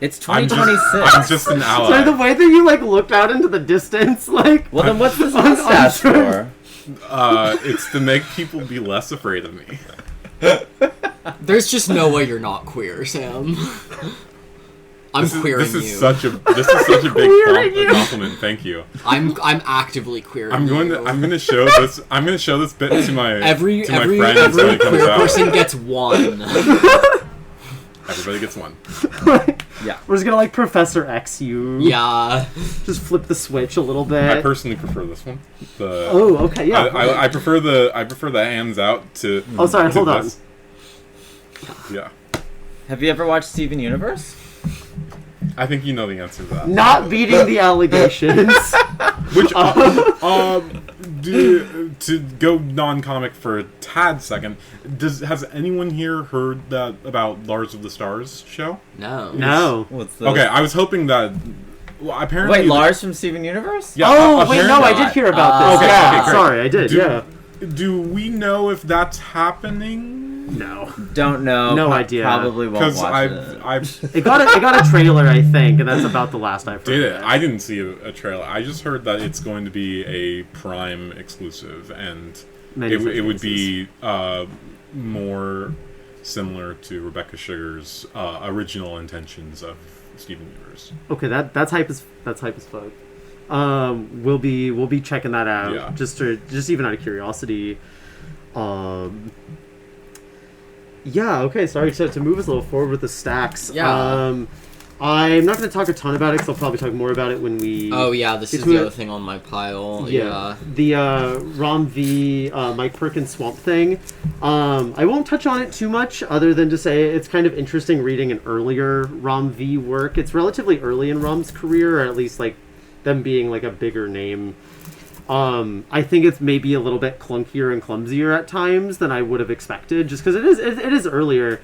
It's I'm 2026. I'm just an ally. Sorry, the way that you like looked out into the distance, like Well, then what's this I'm mustache sure. for? It's to make people be less afraid of me. There's just no way you're not queer, Sam. I'm queering This you. is such a big Queering you. compliment. Thank you. I'm actively queering I'm going you. to show this. I'm going to show this bit to my Every friends when every it comes queer out. person gets one. Everybody gets one. Yeah. we're just gonna like Professor X you. Yeah. Just flip the switch a little bit. I personally prefer this one. Oh, okay, yeah. I prefer the hands out to. Oh, sorry, to hold on. this. Yeah. Have you ever watched Steven Universe? I think you know the answer to that. Not beating the allegations. Which, to go non-comic for a tad second, has anyone here heard that about Lars of the Stars show? No. No. What's the... Okay, I was hoping that. Well, apparently. Wait, Lars from Steven Universe? Yeah. Oh, wait, no, I apparently- did hear about this. Okay, yeah, okay, great. sorry, I did. Yeah. Do we know if that's happening? No. Don't know. No idea. Probably won't Because watch it. I've It got a trailer, I think, and that's about the last I've heard. did it. of I didn't see a trailer. I just heard that it's going to be a Prime exclusive, and Many it would franchises. be more similar to Rebecca Sugar's original intentions of Steven Universe. Okay, that's hype as fuck. We'll be checking that out. Yeah. Just even out of curiosity. Yeah. Okay. Sorry to move us a little forward with the stacks. Yeah. I'm not going to talk a ton about it because I'll probably talk more about it when we. Oh yeah, this Get is to the it. other thing on my pile. Yeah. The Rom V Mike Perkins Swamp Thing. I won't touch on it too much other than to say it's kind of interesting reading an earlier Rom V work. It's relatively early in Rom's career, or at least like them being like a bigger name. I think it's maybe a little bit clunkier and clumsier at times than I would have expected, just because it is earlier.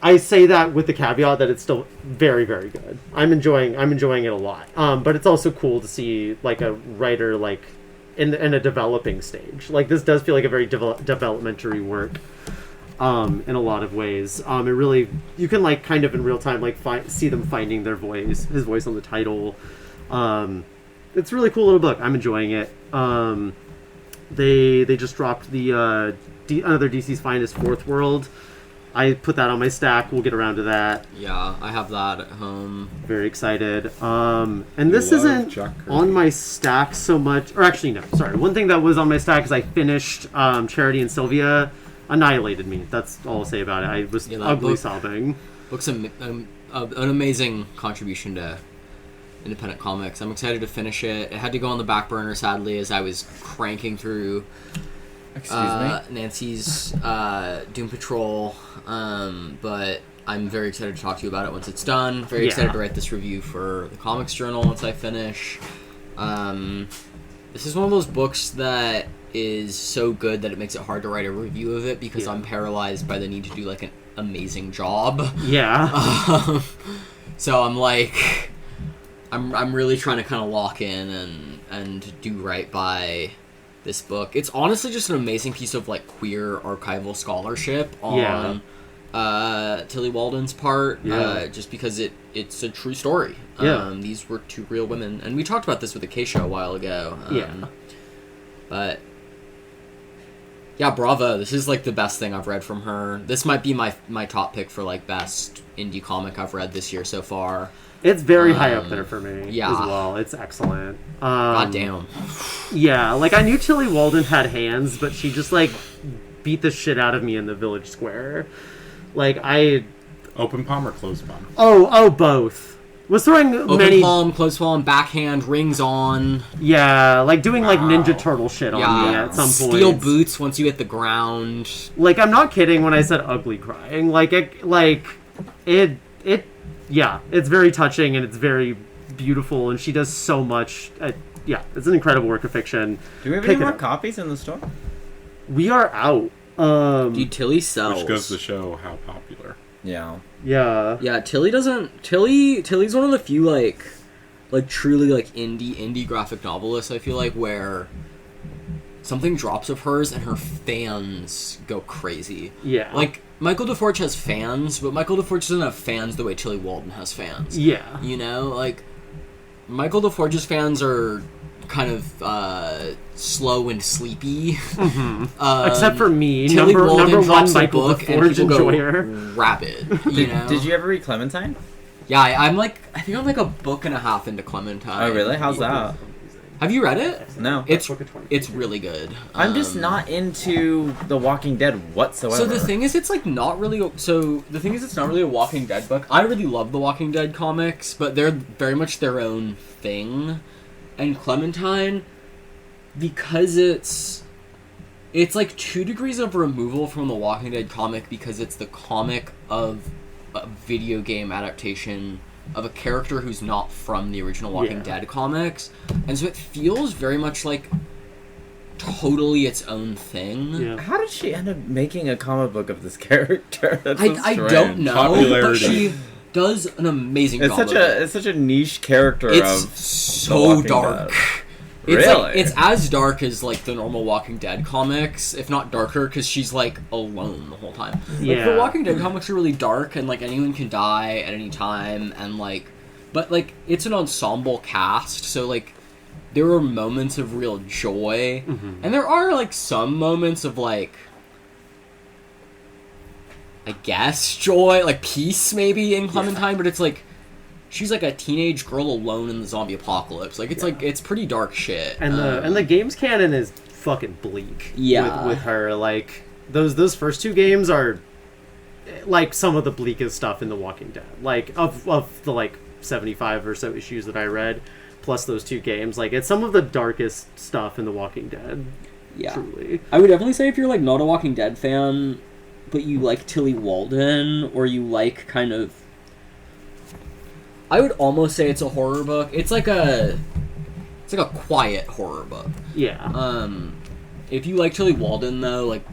I say that with the caveat that it's still very, very good. I'm enjoying it a lot. But it's also cool to see like a writer like in a developing stage. Like this does feel like a very developmentary work. In a lot of ways. It really you can like kind of in real time like see them finding their voice, his voice on the title. It's a really cool little book. I'm enjoying it. They just dropped the another DC's Finest Fourth World. I put that on my stack. We'll get around to that. Yeah, I have that at home. Very excited. And this love isn't Jack Kirby. on my stack so much. Or actually, no. Sorry. One thing that was on my stack is I finished Charity and Sylvia. Annihilated me. That's all I'll say about it. I was Yeah, that ugly book- sobbing. book's an amazing contribution to independent comics. I'm excited to finish it. It had to go on the back burner, sadly, as I was cranking through Nancy's Doom Patrol. But I'm very excited to talk to you about it once it's done. Very excited to write this review for the Comics Journal once I finish. This is one of those books that is so good that it makes it hard to write a review of it because I'm paralyzed by the need to do like an amazing job. Yeah. So I'm like, I'm really trying to kind of lock in and do right by this book. It's honestly just an amazing piece of like queer archival scholarship on Tilly Walden's part, just because it's a true story. These were two real women, and we talked about this with the K-Show a while ago. But yeah, bravo. This is like the best thing I've read from her. This might be my top pick for like best indie comic I've read this year so far. It's very high up there for me yeah. as well. It's excellent. God damn. Yeah, like I knew Tilly Walden had hands, but she just like beat the shit out of me in the Village Square. Like Open palm or closed palm? Oh, both. Was throwing Open palm, closed palm, backhand, rings on. Yeah, like doing like Ninja Turtle shit on me at some point. Steel boots once you hit the ground. Like I'm not kidding when I said ugly crying. Yeah, it's very touching and it's very beautiful, and she does so much. It's an incredible work of fiction. Do we have any more copies in the store? We are out. Dude, Tilly sells. Which goes to show how popular. Yeah. Yeah. Yeah, Tilly's one of the few like truly like indie graphic novelists, I feel like, where something drops of hers and her fans go crazy. Yeah. Like Michael DeForge has fans, but Michael DeForge doesn't have fans the way Tilly Walden has fans. Yeah. You know, like Michael DeForge's fans are kind of slow and sleepy. Mm-hmm. Except for me, Tilly number one Michael book DeForge enjoyer. Rabid. You know? Did you ever read Clementine? Yeah, I think I'm like a book and a half into Clementine. Oh, really? How's that? Have you read it? No. It's really good. I'm just not into The Walking Dead whatsoever. So the thing is, it's not really a Walking Dead book. I really love the Walking Dead comics, but they're very much their own thing. And Clementine, because it's like 2 degrees of removal from the Walking Dead comic, because it's the comic of a video game adaptation of a character who's not from the original Walking Dead comics, and so it feels very much like totally its own thing. Yeah. How did she end up making a comic book of this character? That's so I don't know, Popularity. but she does an amazing job. It's such a niche character. It's so dark. It's really? It's as dark as like the normal Walking Dead comics, if not darker, because she's like alone the whole time. Like the Walking Dead comics are really dark, and like anyone can die at any time, and like, but like it's an ensemble cast, so like there are moments of real joy, and there are like some moments of like, I guess joy, like peace maybe in Clementine, but it's like she's like a teenage girl alone in the zombie apocalypse. Like it's pretty dark shit. And the games canon is fucking bleak. Yeah. With her, like those first 2 games are like some of the bleakest stuff in The Walking Dead. Like of the like 75 or so issues that I read, plus those 2 games, like it's some of the darkest stuff in The Walking Dead. Yeah. Truly. I would definitely say if you're like not a Walking Dead fan, but you like Tilly Walden, or you like kind of, I would almost say it's a horror book. It's like a quiet horror book. Yeah. If you like Tilly Walden though, like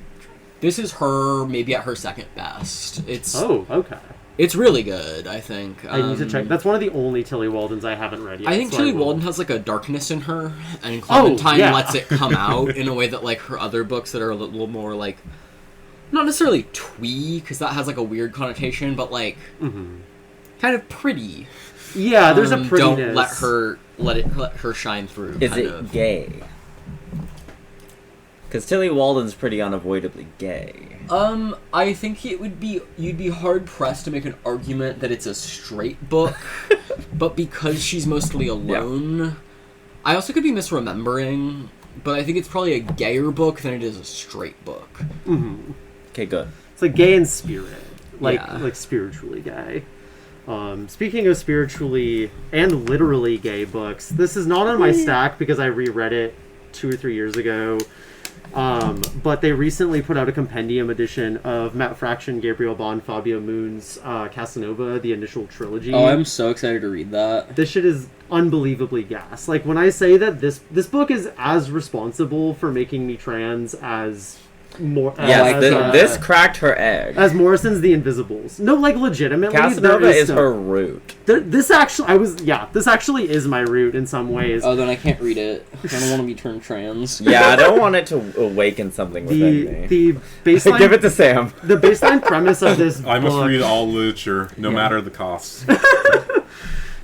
this is her maybe at her second best. Okay. It's really good, I think. I need to check. That's one of the only Tilly Waldens I haven't read yet. I think Tilly Walden has like a darkness in her, and Clementine lets it come out in a way that like her other books that are a little more like, not necessarily twee, because that has like a weird connotation, but like kind of pretty. Yeah, there's a prettiness. Don't let her shine through. Is it gay? Because Tilly Walden's pretty unavoidably gay. I think you'd be hard pressed to make an argument that it's a straight book, but because she's mostly alone, I also could be misremembering, but I think it's probably a gayer book than it is a straight book. Okay, good. It's like gay in spirit. like spiritually gay. Speaking of spiritually and literally gay books, this is not on my stack because I reread it 2 or 3 years ago. But they recently put out a compendium edition of Matt Fraction, Gabriel Bond, Fabio Moon's Casanova, the initial trilogy. Oh, I'm so excited to read that. This shit is unbelievably gas. Like, when I say that this book is as responsible for making me trans as this cracked her egg. As Morrison's The Invisibles. No, like, legitimately, Casanova is her root. This actually is my root in some ways. Oh, then I can't read it. I don't want to be turned trans. Yeah, I don't want it to awaken something within me. The baseline... Give it to Sam. The baseline premise of this I must book, read all literature, no matter the cost.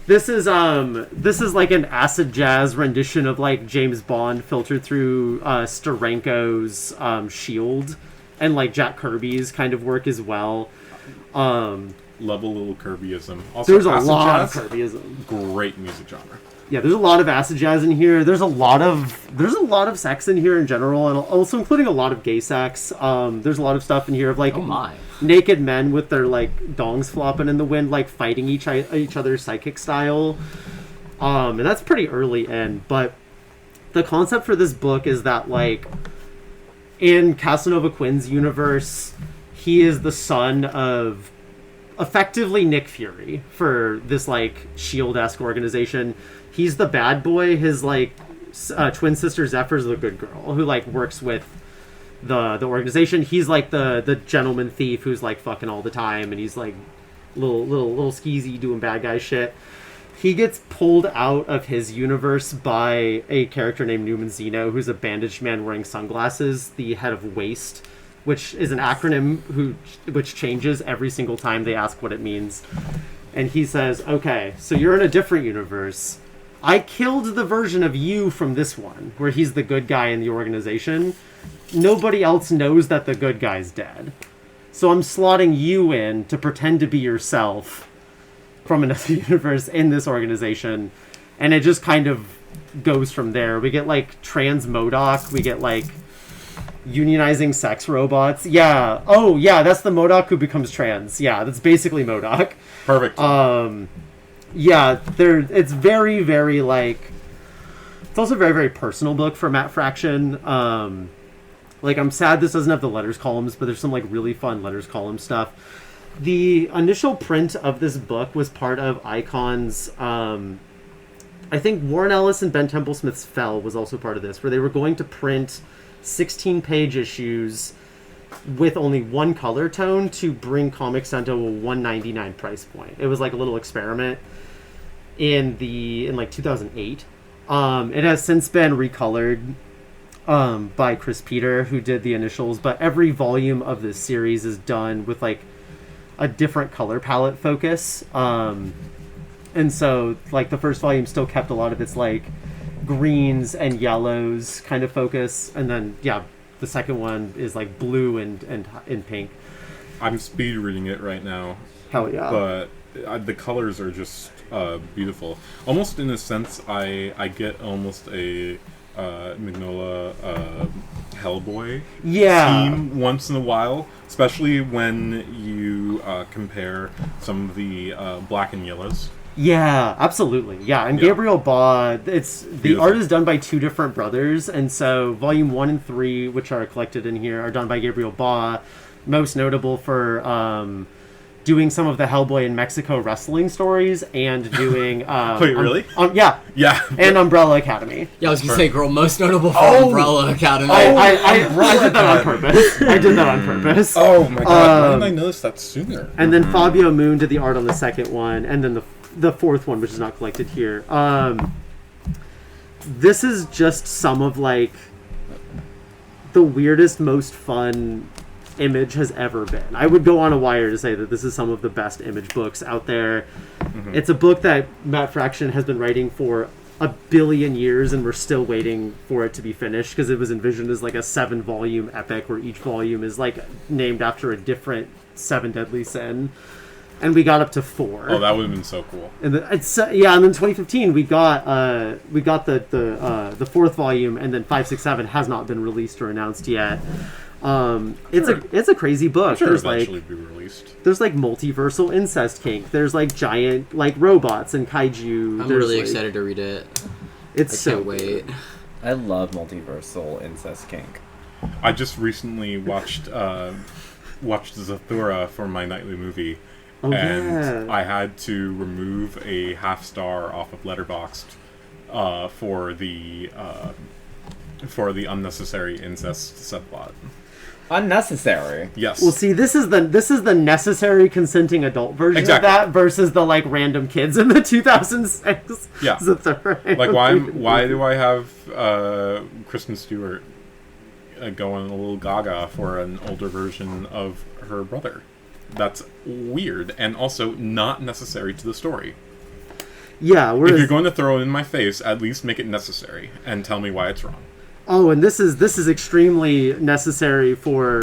This is like an acid jazz rendition of like James Bond filtered through Steranko's Shield, and like Jack Kirby's kind of work as well. Love a little Kirbyism. Also, there's a acid lot jazz, of Kirbyism. Great music genre. Yeah, there's a lot of acid jazz in here. There's a lot of sex in here in general, and also including a lot of gay sex. There's a lot of stuff in here of like naked men with their like dongs flopping in the wind, like fighting each other's psychic style. And that's pretty early in. But the concept for this book is that like in Casanova Quinn's universe, he is the son of effectively Nick Fury for this like Shield-esque organization. He's the bad boy. His like twin sister Zephyr's the good girl who like works with the organization. He's like the gentleman thief who's like fucking all the time, and he's like little skeezy doing bad guy shit. He gets pulled out of his universe by a character named Newman Zeno, who's a bandaged man wearing sunglasses, the head of WASTE, which is an acronym which changes every single time they ask what it means. And he says, okay, so you're in a different universe. I killed the version of you from this one, where he's the good guy in the organization. Nobody else knows that the good guy's dead. So I'm slotting you in to pretend to be yourself from another universe in this organization. And it just kind of goes from there. We get, like, trans MODOK. We get, like, unionizing sex robots. Yeah. Oh, yeah, that's the MODOK who becomes trans. Yeah, that's basically MODOK. Perfect. Yeah, it's very, very, like... It's also a very, very personal book for Matt Fraction. Like, I'm sad this doesn't have the letters columns, but there's some, like, really fun letters column stuff. The initial print of this book was part of Icon's... I think Warren Ellis and Ben Temple-Smith's Fell was also part of this, where they were going to print 16-page issues with only one color tone to bring comics down to a $1.99 price point. It was like a little experiment in like 2008. It has since been recolored by Chris Peter, who did the initials, but every volume of this series is done with like a different color palette focus. And so like the first volume still kept a lot of its like greens and yellows kind of focus, and then the second one is like blue and pink. I'm speed reading it right now. Hell yeah. But the colors are just beautiful. Almost in a sense, I get almost a Mignola Hellboy theme once in a while, especially when you compare some of the black and yellows. Yeah, absolutely. Yeah, and Gabriel Ba, the art is done by two different brothers, and so volume 1 and 3, which are collected in here, are done by Gabriel Ba, most notable for doing some of the Hellboy in Mexico wrestling stories and doing wait, really? Yeah. And Umbrella Academy. Yeah, I was gonna say, girl, most notable for Umbrella Academy. I did that on purpose. I did that on purpose. Oh my god, why didn't I notice that sooner? And then Fabio Moon did the art on the second one, and then the fourth one, which is not collected here. This is just some of like the weirdest, most fun Image has ever been. I would go on a wire to say that this is some of the best Image books out there. Mm-hmm. It's a book that Matt Fraction has been writing for 1 billion years, and we're still waiting for it to be finished because it was envisioned as like a 7-volume epic where each volume is like named after a different 7 deadly sin. And we got up to 4. Oh, that would have been so cool. And and then 2015 we got the 4th volume, and then 5, 6, 7 has not been released or announced yet. It's a crazy book. I'm sure There's eventually like be released. there's like multiversal incest kink. There's like giant like robots and kaiju. I'm There's, really like, excited to read it. It's I so can't wait. good. I love multiversal incest kink. I just recently watched Zathura for my nightly movie, Oh, and yeah. I had to remove a half star off of Letterboxd for the unnecessary incest subplot. Unnecessary. Yes. Well, see, this is the necessary consenting adult version Exactly. of that versus the like random kids in the 2006. Yeah. Zathura. Like why do I have Kristen Stewart going a little gaga for an older version of her brother? That's weird and also not necessary to the story. Yeah, If whereas you're going to throw it in my face, at least make it necessary and tell me why it's wrong. oh, and this is extremely necessary for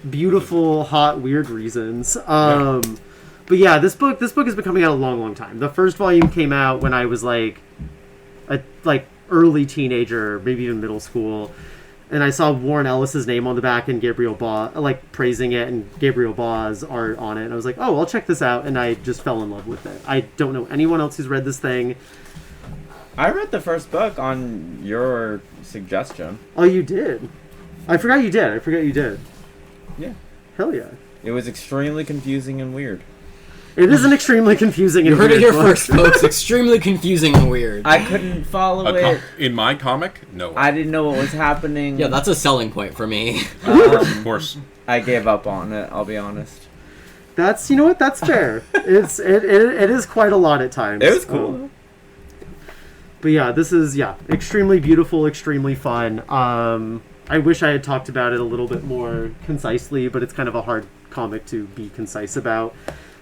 beautiful, hot, weird reasons. But yeah, this book has been coming out a long, long time. The first volume came out when I was like a early teenager, maybe even middle school, and I saw Warren Ellis's name on the back and Gabriel Baugh like praising it and Gabriel Baugh's art on it. And I was like, oh, I'll check this out, and I just fell in love with it. I don't know anyone else who's read this thing. I read the first book on your suggestion. Oh, you did? I forgot you did. Yeah. Hell yeah. It was extremely confusing and weird. It is an extremely confusing You and heard it weird here book. first, folks. Extremely confusing and weird. I couldn't follow it. In my comic, no. I didn't know what was happening. Yeah, that's a selling point for me. Of course. I gave up on it, I'll be honest. That's, you know what, that's fair. it is quite a lot at times. It was cool. But yeah, this is extremely beautiful, extremely fun. I wish I had talked about it a little bit more concisely, but it's kind of a hard comic to be concise about.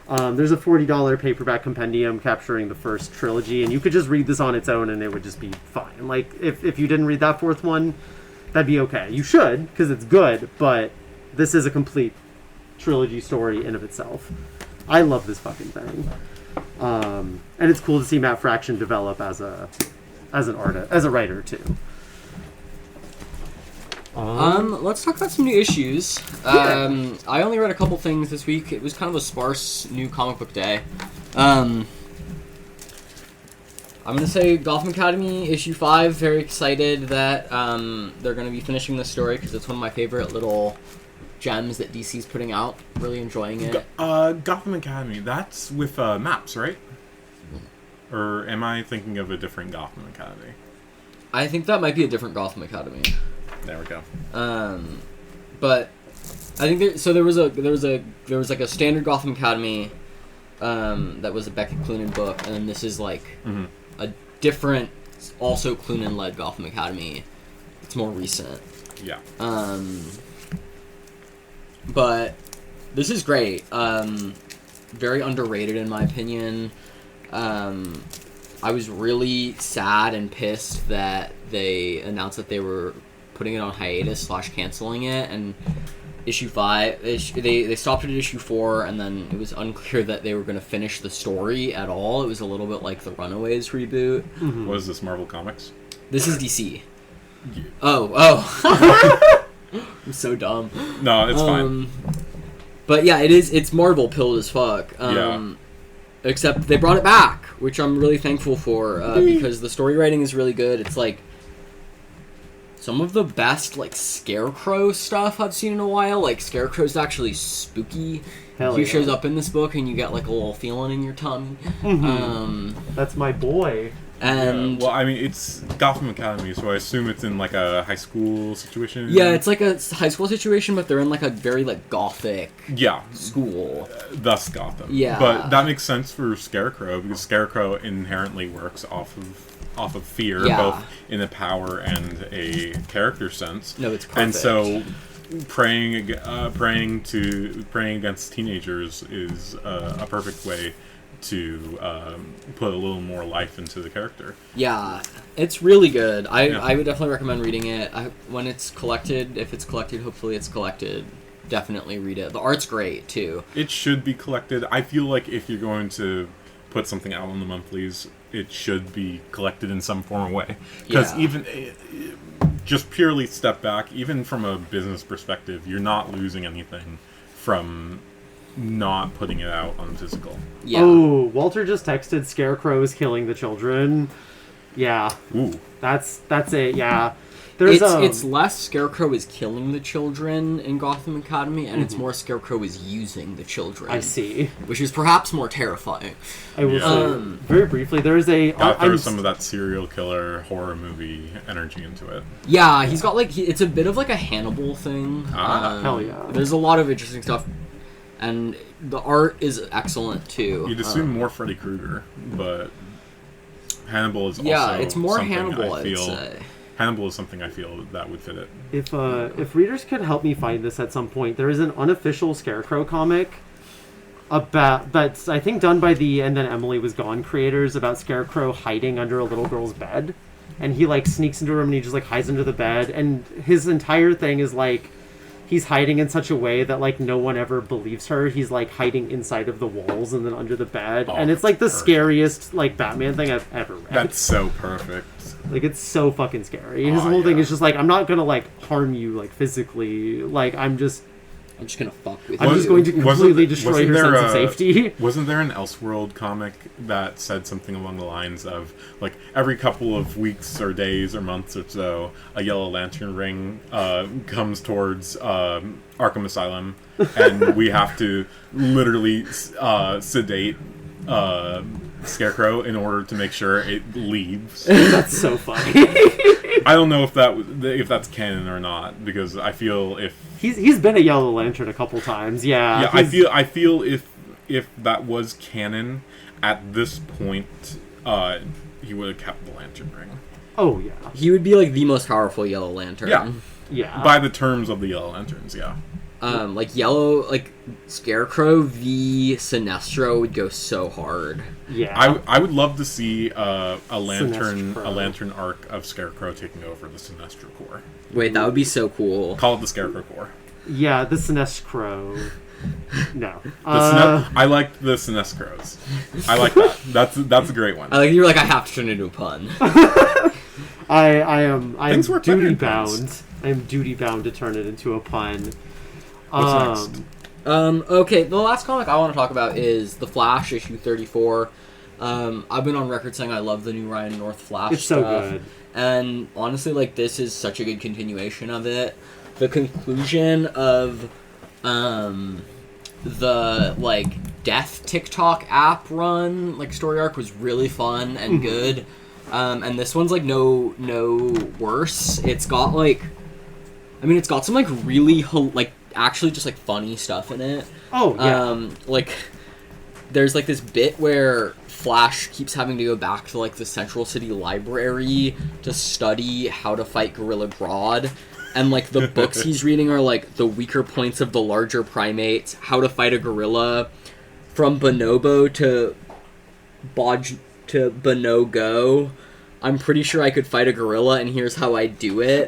There's a $40 paperback compendium capturing the first trilogy, and you could just read this on its own and it would just be fine. Like, if you didn't read that fourth one, that'd be okay. You should, because it's good, but this is a complete trilogy story in of itself. I love this fucking thing. And it's cool to see Matt Fraction develop as an artist, as a writer too. Let's talk about some new issues. I only read a couple things this week. It was kind of a sparse new comic book day. I'm gonna say Gotham Academy issue 5. Very excited that they're gonna be finishing this story because it's one of my favorite little gems that DC's putting out. Really enjoying it. Gotham Academy, that's with maps, right? Or am I thinking of a different Gotham Academy? I think that might be a different Gotham Academy. There we go. But I think there was like a standard Gotham Academy that was a Beckett Cloonan book, and then this is like a different, also Cloonan led Gotham Academy. It's more recent. Yeah. But this is great. Very underrated in my opinion. I was really sad and pissed that they announced that they were putting it on hiatus / canceling it, and issue 5 they stopped it at issue 4, and then it was unclear that they were going to finish the story at all. It was a little bit like the Runaways reboot. What is this, Marvel Comics? This is DC. Yeah. Oh I'm so dumb. No, it's fine. But yeah, it's Marvel pilled as fuck. Except they brought it back, which I'm really thankful for, because the story writing is really good. It's like some of the best like Scarecrow stuff I've seen in a while. Like Scarecrow's actually spooky. Hell He yeah. shows up in this book and you get like a little feeling in your tummy. That's my boy. And well, I mean, it's Gotham Academy, so I assume it's in like a high school situation. yeah, it's like a high school situation, but they're in like a very like gothic Yeah, school. thus Gotham. Yeah. But that makes sense for Scarecrow, because Scarecrow inherently works off of fear, Yeah. both in a power and a character sense. No, it's perfect. And so praying against teenagers is a perfect way to put a little more life into the character. Yeah, it's really good. I Yeah. would definitely recommend reading it. When it's collected, if it's collected, hopefully it's collected. Definitely read it. The art's great too. It should be collected. I feel like if you're going to put something out on the monthlies, it should be collected in some form or way. Because Yeah. just purely step back, even from a business perspective, you're not losing anything from not putting it out on physical. Yeah. Oh, Walter just texted Scarecrow is killing the children. Yeah. Ooh. That's it, yeah. There's It's less Scarecrow is killing the children in Gotham Academy, and it's more Scarecrow is using the children. I see. Which is perhaps more terrifying. I will Yeah. say, very briefly, there's a... Gotta throw some of that serial killer horror movie energy into it. Yeah, he's got like it's a bit of like a Hannibal thing. Hell yeah. There's a lot of interesting stuff, and the art is excellent too. You'd assume more Freddy Krueger, but Hannibal is yeah, also it's more something Hannibal. I feel, I'd say. Hannibal is something I feel that would fit it. If readers could help me find this at some point, there is an unofficial Scarecrow comic about that's I think done by the And Then Emily Was Gone creators about Scarecrow hiding under a little girl's bed, and he like sneaks into her room and he just like hides under the bed, and his entire thing is like he's hiding in such a way that like no one ever believes her. He's like hiding inside of the walls and then under the bed, and it's like the scariest like Batman thing I've ever read. That's so perfect. Like, it's so fucking scary. His whole thing is just like, I'm not gonna like harm you like physically. Like, I'm just gonna fuck with I'm you. just going to completely destroy your sense of safety. Wasn't there an Elseworld comic that said something along the lines of, like, every couple of weeks or days or months or so, a Yellow Lantern ring comes towards Arkham Asylum, and we have to literally sedate Scarecrow in order to make sure it leaves. That's so funny. I don't know if that's canon or not, because I feel if he's been a Yellow Lantern a couple times. Yeah. I feel if that was canon at this point, he would have kept the Lantern Ring. Oh yeah. He would be like the most powerful Yellow Lantern. Yeah. Yeah. By the terms of the Yellow Lanterns, yeah. Like Scarecrow v Sinestro would go so hard. Yeah. I would love to see a Sinestro. lantern arc of Scarecrow taking over the Sinestro Corps. Wait, that would be so cool. Call it the Scarecrow Corps. Yeah, the Sinestro. No. I like the Sinestros. I like that. That's a great one. I like you're like I have to turn into a pun. I am Things work better duty in puns. bound. I am duty bound to turn it into a pun. What's next? Okay, the last comic I want to talk about is The Flash, issue 34. I've been on record saying I love the new Ryan North Flash It's so stuff. good. And honestly, like, this is such a good continuation of it. The conclusion of the, like, Death TikTok app run, like, story arc was really fun and good. And this one's, like, no worse. It's got, like... I mean, it's got some, like, really, like, actually just, like, funny stuff in it. Oh, yeah. Like, there's, like, this bit where Flash keeps having to go back to, like, the Central City Library to study how to fight Gorilla Grodd. And, like, the books he's reading are, like, The Weaker Points of the Larger Primates, How to Fight a Gorilla, From Bonobo to Bonogo. I'm pretty sure I could fight a gorilla, and here's how I do it.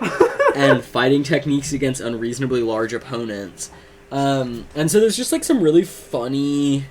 And fighting techniques against unreasonably large opponents. And so there's just, like, some really funny,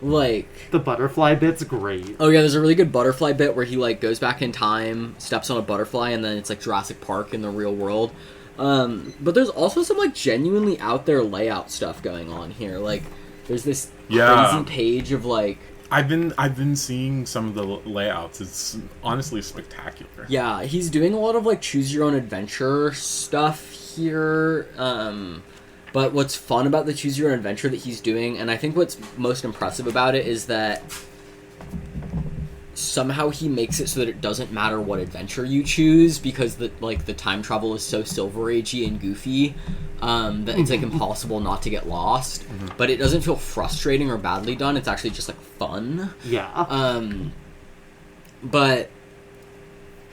like... The butterfly bit's great. Oh, yeah, there's a really good butterfly bit where he, like, goes back in time, steps on a butterfly, and then it's, like, Jurassic Park in the real world. But there's also some, like, genuinely out-there layout stuff going on here. Like, there's this crazy page of, like... I've been seeing some of the layouts. It's honestly spectacular. Yeah, he's doing a lot of, like, choose-your-own-adventure stuff here. But what's fun about the choose-your-own-adventure that he's doing, and I think what's most impressive about it, is that somehow he makes it so that it doesn't matter what adventure you choose, because the time travel is so Silver Agey and goofy that it's, like, impossible not to get lost. But it doesn't feel frustrating or badly done. It's actually just, like, fun. Yeah. But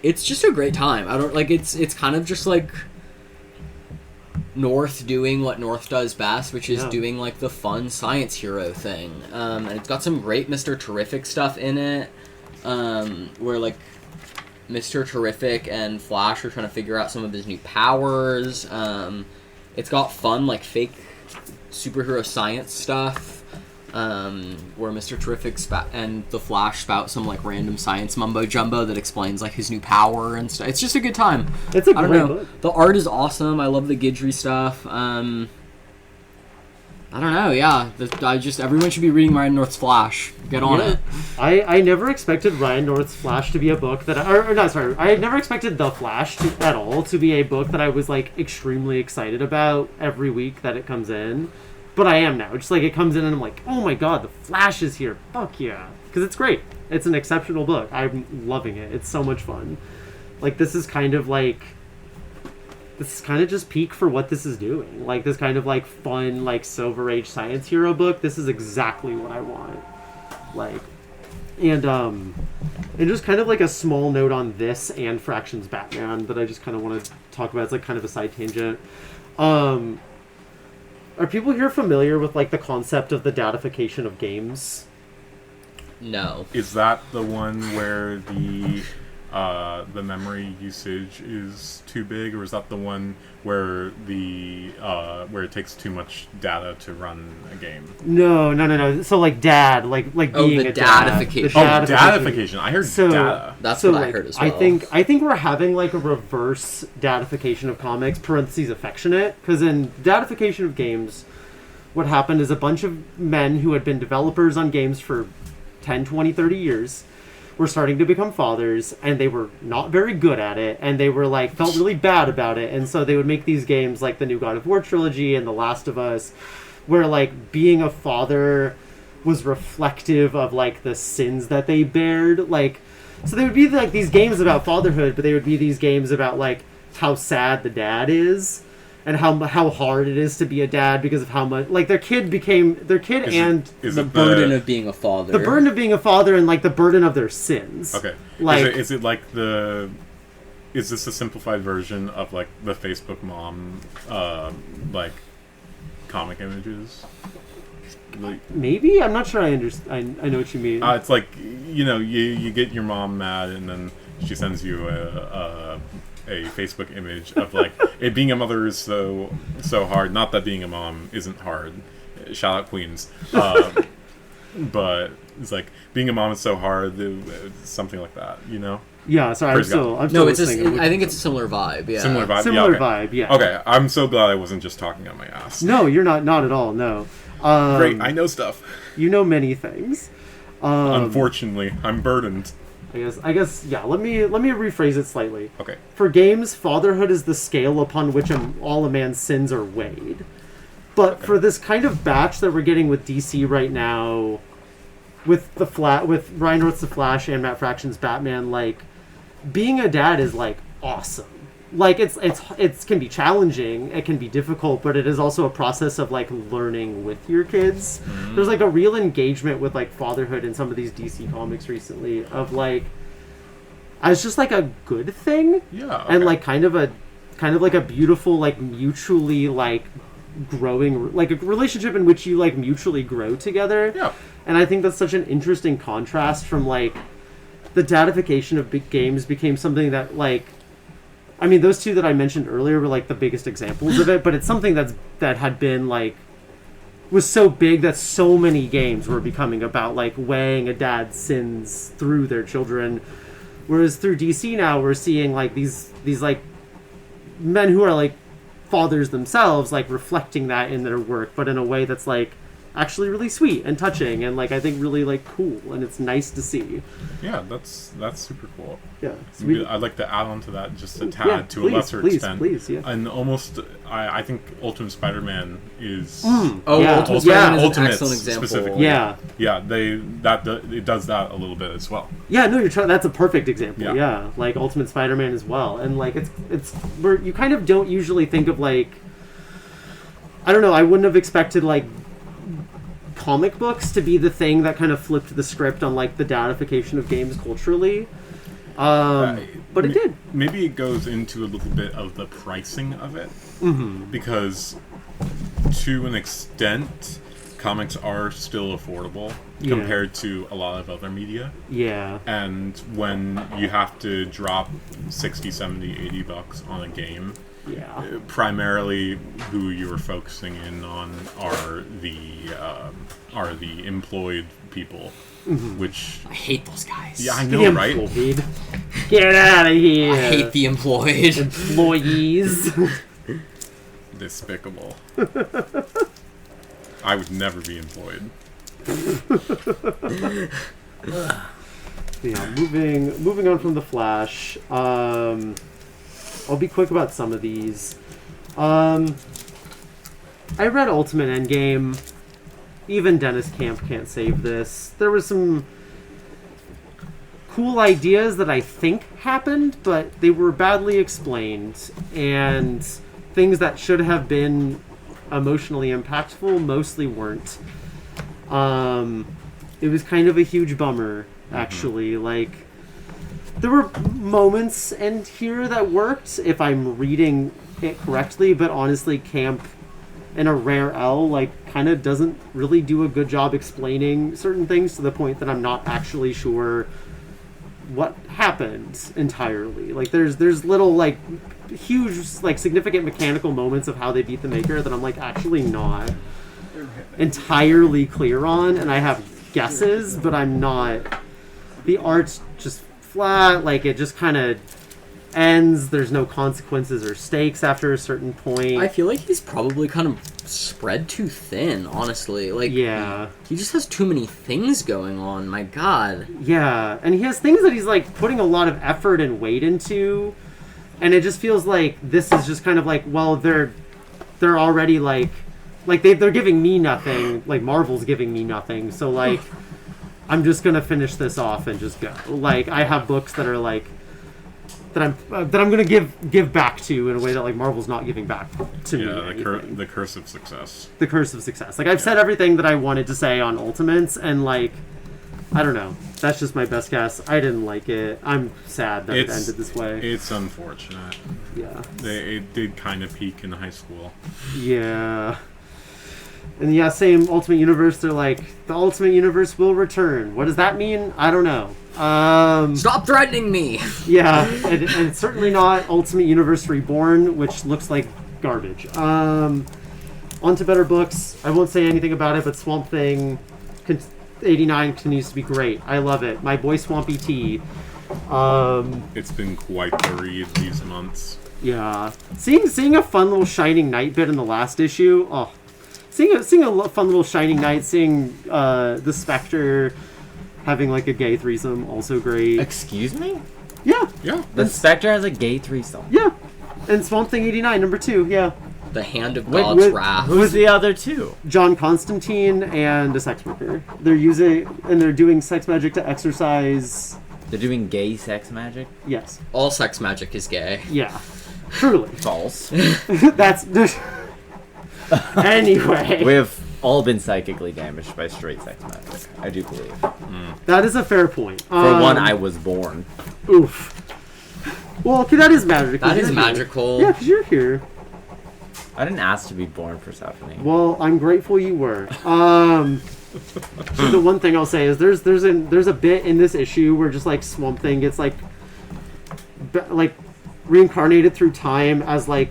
it's just a great time. I don't like it's kind of just like North doing what North does best, which is doing, like, the fun science hero thing. And it's got some great Mr. Terrific stuff in it, where, like, Mr. Terrific and Flash are trying to figure out some of his new powers. It's got fun, like, fake superhero science stuff. where Mr. Terrific and the Flash spout some like random science mumbo jumbo that explains like his new power and stuff. It's just a good time. It's a I don't great know. book. The art is awesome. I love the Guidry stuff. I don't know. Yeah, everyone should be reading Ryan North's Flash. Get on it. I never expected Ryan North's Flash to be a book that I never expected The Flash at all to be a book that I was like extremely excited about every week that it comes in. But I am now. Just like it comes in and I'm like, oh my god, The Flash is here. Fuck yeah. Because it's great. It's an exceptional book. I'm loving it. It's so much fun. Like this is kind of just peak for what this is doing. Like this kind of like fun, like Silver Age science hero book. This is exactly what I want. Like, and just kind of like a small note on this and Fractions Batman that I just kind of want to talk about. It's like kind of a side tangent. Are people here familiar with like the concept of the datification of games? No. Is that the one where the memory usage is too big, or is that the one where where it takes too much data to run a game? No. So like like being the a dad. datification. Datification. I heard data. That's what I heard as well. I think we're having like a reverse datification of comics, parentheses affectionate, because in datification of games, what happened is a bunch of men who had been developers on games for 10, 20, 30 years were starting to become fathers, and they were not very good at it, and they were like felt really bad about it, and so they would make these games like the new God of War trilogy and The Last of Us, where like being a father was reflective of like the sins that they bared. Like, so they would be like these games about fatherhood, but they would be these games about like how sad the dad is and how hard it is to be a dad because of how much like their kid and the burden of being a father. The burden of being a father and like the burden of their sins. Okay. Like, is it like is this a simplified version of like the Facebook mom like comic images? Like, maybe? I'm not sure I understand. I know what you mean. It's like, you get your mom mad and then she sends you a Facebook image of like it being a mother is so hard. Not that being a mom isn't hard. Shout out Queens. But it's like being a mom is so hard. Something like that, Yeah, sorry. I'm still I think it's a similar vibe. Yeah. Similar vibe. Similar vibe. Yeah. Okay, I'm so glad I wasn't just talking on my ass. No, you're not at all. No. Great, I know stuff. You know many things. Unfortunately, I'm burdened. I guess. Yeah. Let me rephrase it slightly. Okay. For games, fatherhood is the scale upon which all a man's sins are weighed. But for this kind of batch that we're getting with DC right now, with Ryan North's The Flash and Matt Fraction's Batman, like being a dad is like awesome. Like it can be challenging, it can be difficult, but it is also a process of like learning with your kids. Mm-hmm. There's like a real engagement with like fatherhood in some of these DC comics recently of like as just like a good thing. Yeah. Okay. And like kind of like a beautiful like mutually like growing like a relationship in which you like mutually grow together. Yeah. And I think that's such an interesting contrast from like the datification of big games became something that like I mean, those two that I mentioned earlier were like the biggest examples of it, but it's something that had been like was so big that so many games were becoming about like weighing a dad's sins through their children. Whereas through DC now we're seeing like these like men who are like fathers themselves like reflecting that in their work, but in a way that's like actually really sweet and touching and like I think really like cool, and it's nice to see. Yeah, that's super cool. Yeah, I'd like to add on to that just a tad to a lesser extent. Please, yeah. And almost, I think Ultimate Spider-Man is Ultimate Spider-Man is an excellent example. Specifically. Yeah, it does that a little bit as well. Yeah, no, that's a perfect example. Yeah. Like Ultimate Spider-Man as well, and like it's where you kind of don't usually think of like I don't know. I wouldn't have expected like comic books to be the thing that kind of flipped the script on like the datification of games culturally, but it did. Maybe it goes into a little bit of the pricing of it, because to an extent comics are still affordable Yeah. compared to a lot of other media. Yeah. And when you have to drop 60, 70, 80 bucks on a game, Yeah. primarily who you're focusing in on are the employed people, which I hate those guys. yeah, I know, right? Employed. Get out of here. I hate the employed. employees. Despicable. I would never be employed. Yeah, moving on from the Flash. I'll be quick about some of these. I read Ultimate Endgame. Even Dennis Camp can't save this. There was some cool ideas that I think happened, but they were badly explained, and things that should have been emotionally impactful mostly weren't. It was kind of a huge bummer, actually. Like, there were moments in here that worked, if I'm reading it correctly, but honestly, Camp, in a rare L, like, kind of doesn't really do a good job explaining certain things to the point that I'm not actually sure what happened entirely. Like, there's little, like, huge, like, significant mechanical moments of how they beat the Maker that I'm, like, actually not entirely clear on, and I have guesses, but I'm not. The art's just flat, like, it just kind of ends. There's no consequences or stakes after a certain point. I feel like he's probably kind of spread too thin, honestly. Like, Yeah. he just has too many things going on. My God. Yeah, and he has things that he's, like, putting a lot of effort and weight into, and it just feels like this is just kind of like, well, they're already, like they're giving me nothing, like, Marvel's giving me nothing, so, like, I'm just gonna finish this off and just go. Like, I have books that are, like, that I'm gonna give back to in a way that, like, Marvel's not giving back to me. The curse of success. The curse of success. Like, I've said everything that I wanted to say on Ultimates, and, like, I don't know. That's just my best guess. I didn't like it. I'm sad that it ended this way. It's unfortunate. Yeah. It did kind of peak in high school. Yeah. And yeah, same Ultimate Universe. They're like, the Ultimate Universe will return. What does that mean? I don't know. Stop threatening me! Yeah, and it's certainly not Ultimate Universe Reborn, which looks like garbage. On to better books. I won't say anything about it, but Swamp Thing 89 continues to be great. I love it. My boy Swampy T. It's been quite the read these months. Yeah. Seeing a fun little Shining Knight bit in the last issue. Oh. Seeing a fun little Shining Knight, seeing the Spectre having, like, a gay threesome, also great. Excuse me? Yeah. Yeah. The Spectre has a gay threesome. Yeah. And Swamp Thing 89, number 2, yeah. The Hand of Wait, God's wait, Wrath. Who's the other two? John Constantine and a sex worker. They're doing sex magic to exorcise. They're doing gay sex magic? Yes. All sex magic is gay. Yeah. Truly. False. That's... Anyway. We have all been psychically damaged by straight sex magic. I do believe. That is a fair point. For one, I was born. Oof. Well, okay, that is magic. That is magical. Yeah, because you're here. I didn't ask to be born, Persephone. Well, I'm grateful you were. The one thing I'll say is there's a bit in this issue where just, like, Swamp Thing gets, like reincarnated through time as like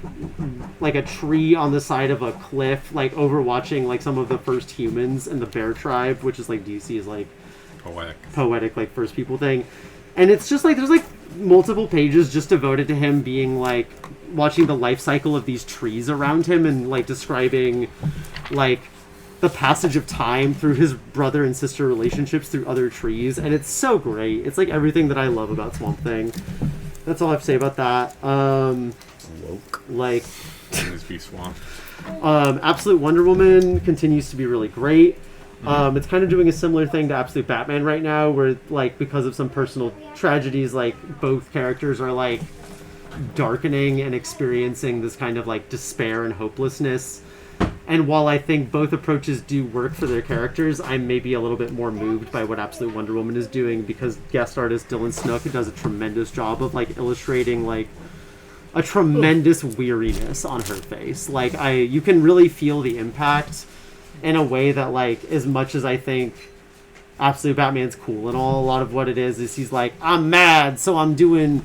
a tree on the side of a cliff, like overwatching, like, some of the first humans in the Bear Tribe, which is, like, DC's, like, poetic, like, first people thing. And it's just, like, there's, like, multiple pages just devoted to him being, like, watching the life cycle of these trees around him and, like, describing, like, the passage of time through his brother and sister relationships through other trees. And it's so great. It's, like, everything that I love about Swamp Thing. That's all I have to say about that. Like, Be swamped. Absolute Wonder Woman continues to be really great. It's kind of doing a similar thing to Absolute Batman right now, where, like, because of some personal tragedies, like, both characters are, like, darkening and experiencing this kind of, like, despair and hopelessness. And while I think both approaches do work for their characters, I'm maybe a little bit more moved by what Absolute Wonder Woman is doing, because guest artist Dylan Snook does a tremendous job of, like, illustrating, like, a tremendous weariness on her face. Like, you can really feel the impact in a way that, like, as much as I think Absolute Batman's cool and all, a lot of what it is he's like, I'm mad, so I'm doing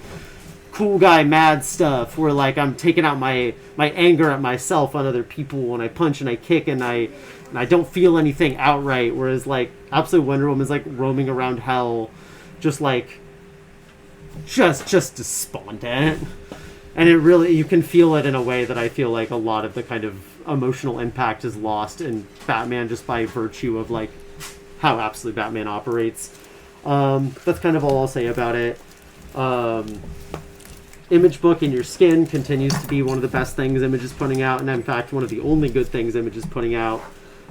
cool guy mad stuff, where, like, I'm taking out my anger at myself on other people, and I punch and I kick and I don't feel anything outright, whereas, like, Absolute Wonder Woman is, like, roaming around hell, just despondent. And it really, you can feel it in a way that I feel like a lot of the kind of emotional impact is lost in Batman just by virtue of, like, how Absolute Batman operates. That's kind of all I'll say about it. Image book in your skin continues to be one of the best things Image is putting out, and in fact one of the only good things Image is putting out.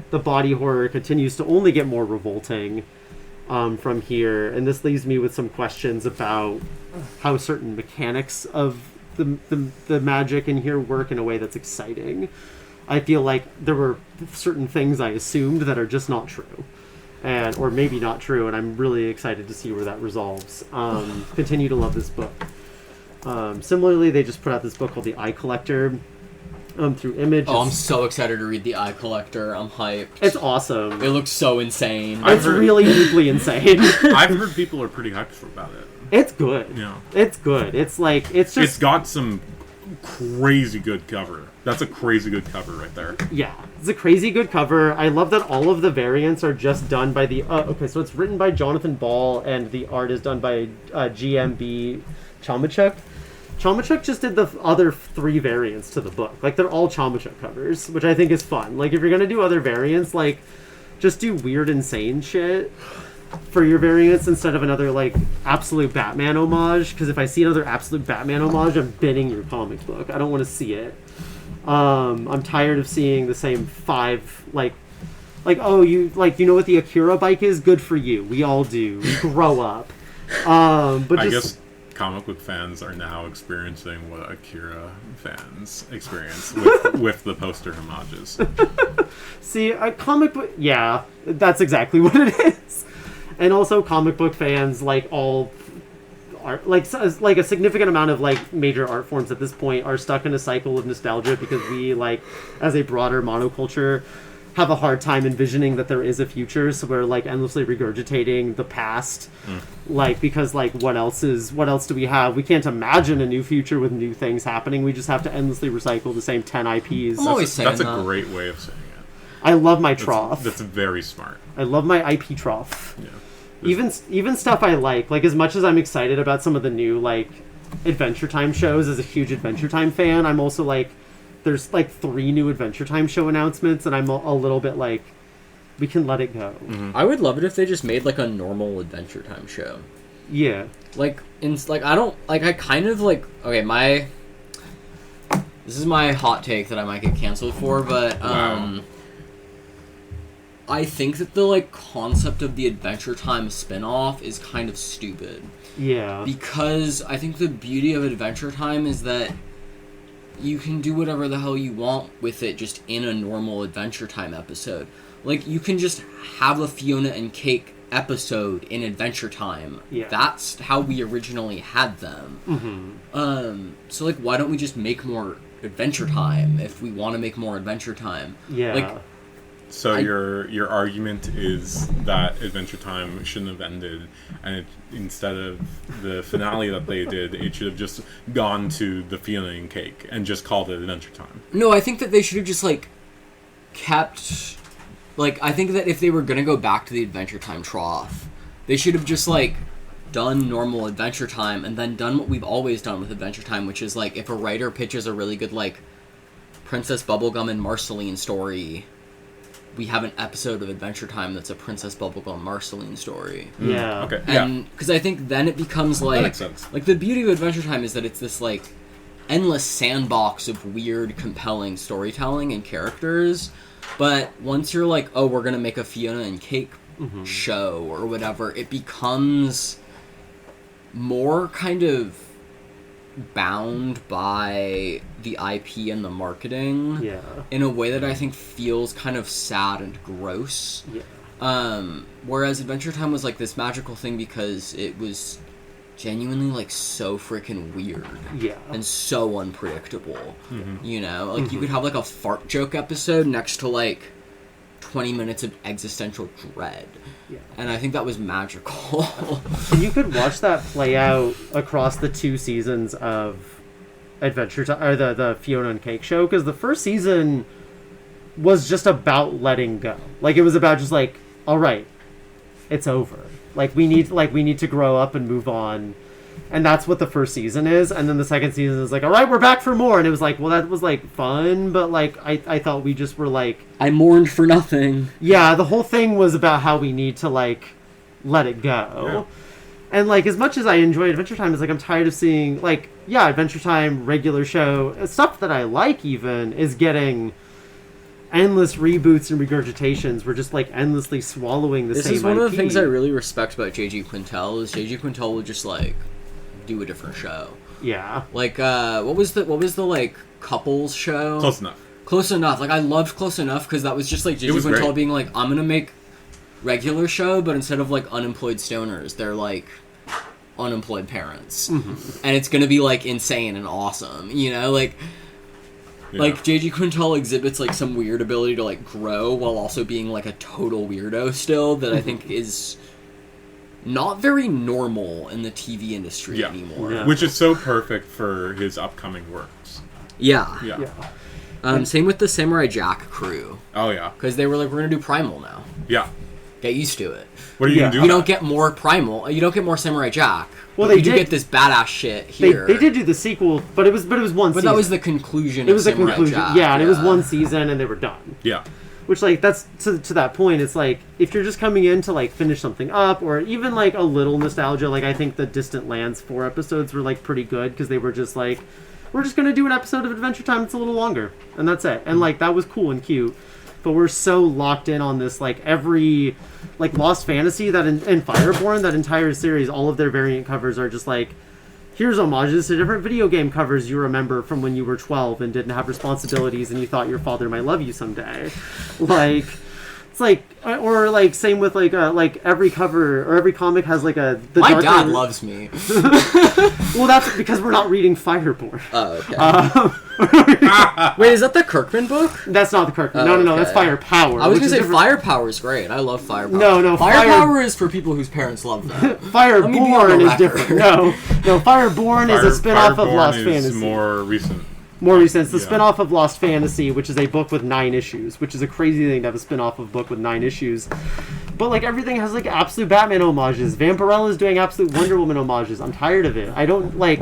The body horror continues to only get more revolting from here, and this leaves me with some questions about how certain mechanics of the magic in here work in a way that's exciting. I feel like there were certain things I assumed that are just not true, or maybe not true, and I'm really excited to see where that resolves. Continue to love this book. Similarly, they just put out this book called The Eye Collector through Image. Oh, I'm so excited to read The Eye Collector. I'm hyped. It's awesome. It looks so insane. It's really deeply insane. I've heard people are pretty hyped about it. It's good. Yeah. It's good. It's like, it's just... It's got some crazy good cover. That's a crazy good cover right there. Yeah. It's a crazy good cover. I love that all of the variants are just done by the... okay, so it's written by Jonathan Ball, and the art is done by GMB Chalmachuk. Chalmachuk just did the other 3 variants to the book. Like, they're all Chalmachuk covers, which I think is fun. Like, if you're gonna do other variants, like, just do weird, insane shit for your variants instead of another, like, Absolute Batman homage, because if I see another Absolute Batman homage, I'm binning your comic book. I don't want to see it. I'm tired of seeing the same 5, like, oh, you know what the Akira bike is? Good for you. We all do. Grow up. But I guess comic book fans are now experiencing what Akira fans experience with the poster homages. See, a comic book... Yeah, that's exactly what it is. And also comic book fans, like, all art, like a significant amount of, like, major art forms at this point are stuck in a cycle of nostalgia because we, like, as a broader monoculture, have a hard time envisioning that there is a future, so we're, like, endlessly regurgitating the past, like, because, like, what else do we have? We can't imagine a new future with new things happening. We just have to endlessly recycle the same 10 IPs. I'm always saying that's a great way of saying it. I love my trough. That's very smart. I love my IP trough. Yeah. Even stuff I like as much as I'm excited about some of the new, like, Adventure Time shows as a huge Adventure Time fan, I'm also like, there's, like, 3 new Adventure Time show announcements, and I'm a little bit like, we can let it go. Mm-hmm. I would love it if they just made, like, a normal Adventure Time show. Yeah. I kind of, like, okay, this is my hot take that I might get canceled for, but, Wow. I think that the, like, concept of the Adventure Time spin-off is kind of stupid. Yeah. Because I think the beauty of Adventure Time is that you can do whatever the hell you want with it just in a normal Adventure Time episode. Like, you can just have a Fiona and Cake episode in Adventure Time. Yeah. That's how we originally had them. Mm-hmm. So, like, why don't we just make more Adventure Time if we want to make more Adventure Time? Yeah. Like, So your argument is that Adventure Time shouldn't have ended, and instead of the finale that they did, it should have just gone to the Fiona and Cake and just called it Adventure Time. No, I think that they should have just, like, kept... Like, I think that if they were gonna go back to the Adventure Time trough, they should have just, like, done normal Adventure Time and then done what we've always done with Adventure Time, which is, like, if a writer pitches a really good, like, Princess Bubblegum and Marceline story, we have an episode of Adventure Time that's a Princess Bubblegum Marceline story. Yeah. Okay. And because I think then it becomes like... That makes sense. Like, the beauty of Adventure Time is that it's this, like, endless sandbox of weird, compelling storytelling and characters. But once you're like, oh, we're going to make a Fiona and Cake show or whatever, it becomes more kind of bound by the IP and the marketing in a way that I think feels kind of sad and gross. Whereas Adventure Time was like this magical thing because it was genuinely like so freaking weird and so unpredictable. You know, like you could have like a fart joke episode next to like 20 minutes of existential dread. Yeah. And I think that was magical. And you could watch that play out across the 2 seasons of Adventure Time, or the Fiona and Cake show, because the first season was just about letting go. Like, it was about just like, all right, it's over. Like, we need to grow up and move on. And that's what the first season is. And then the second season is like, all right, we're back for more. And it was like, well, that was like fun, but like I thought we just were like, I mourned for nothing. yeah, the whole thing was about how we need to like let it go. Yeah. And like, as much as I enjoy Adventure Time, it's like I'm tired of seeing like, yeah, Adventure Time, regular show, stuff that I like even is getting endless reboots and regurgitations. We're just like endlessly swallowing the same This is one of the IP. things I really respect about J.G. Quintel is J.G. Quintel will just like do a different show. Yeah. Like what was the like couples show? Close enough. Like I loved Close Enough because that was just like J.G. was Quintel great. being like, I'm gonna make regular show, but instead of like unemployed stoners, they're like unemployed parents, and it's gonna be like insane and awesome, you know, like. Yeah. Like, J.G. Quintel exhibits, like, some weird ability to, like, grow while also being, like, a total weirdo still that I think is not very normal in the TV industry anymore. Yeah. Which is so perfect for his upcoming works. Yeah. Yeah. Same with the Samurai Jack crew. Oh, yeah. Because they were like, we're going to do Primal now. Yeah. Get used to it. What are you going to do? You don't get more Primal. You don't get more Samurai Jack. Well, but they you do did get this badass shit here. They did do the sequel, but it was one But season. that was the conclusion It was the Samurai conclusion. Jack. Yeah, and it was one season and they were done. Yeah. Which, like, that's to that point, it's like, if you're just coming in to, like, finish something up, or even, like, a little nostalgia, like, I think the Distant Lands 4 episodes were, like, pretty good, because they were just, like, we're just gonna do an episode of Adventure Time that's a little longer, and that's it. And, like, that was cool and cute. But we're so locked in on this, like, every, like, Lost Fantasy, that in Fireborn, that entire series, all of their variant covers are just, like, here's homages to different video game covers you remember from when you were 12 and didn't have responsibilities and you thought your father might love you someday. Like, it's like, or like same with like every cover or every comic has like a. My dad loves me. Well, that's because we're not reading Fireborn. Oh, okay. Wait, is that the Kirkman book? That's not the Kirkman. Oh, no, that's okay. Firepower. I was which gonna is say Firepower is great. I love Firepower. No, Firepower is for people whose parents love them. Fireborn is different. No, Fireborn is a spin-off of Lost Fantasy. More recent. It's the spin-off of Lost Fantasy, which is a book with 9 issues, which is a crazy thing to have a spin-off of a book with 9 issues. But, like, everything has, like, absolute Batman homages. Vampirella is doing absolute Wonder Woman homages. I'm tired of it. I don't, like...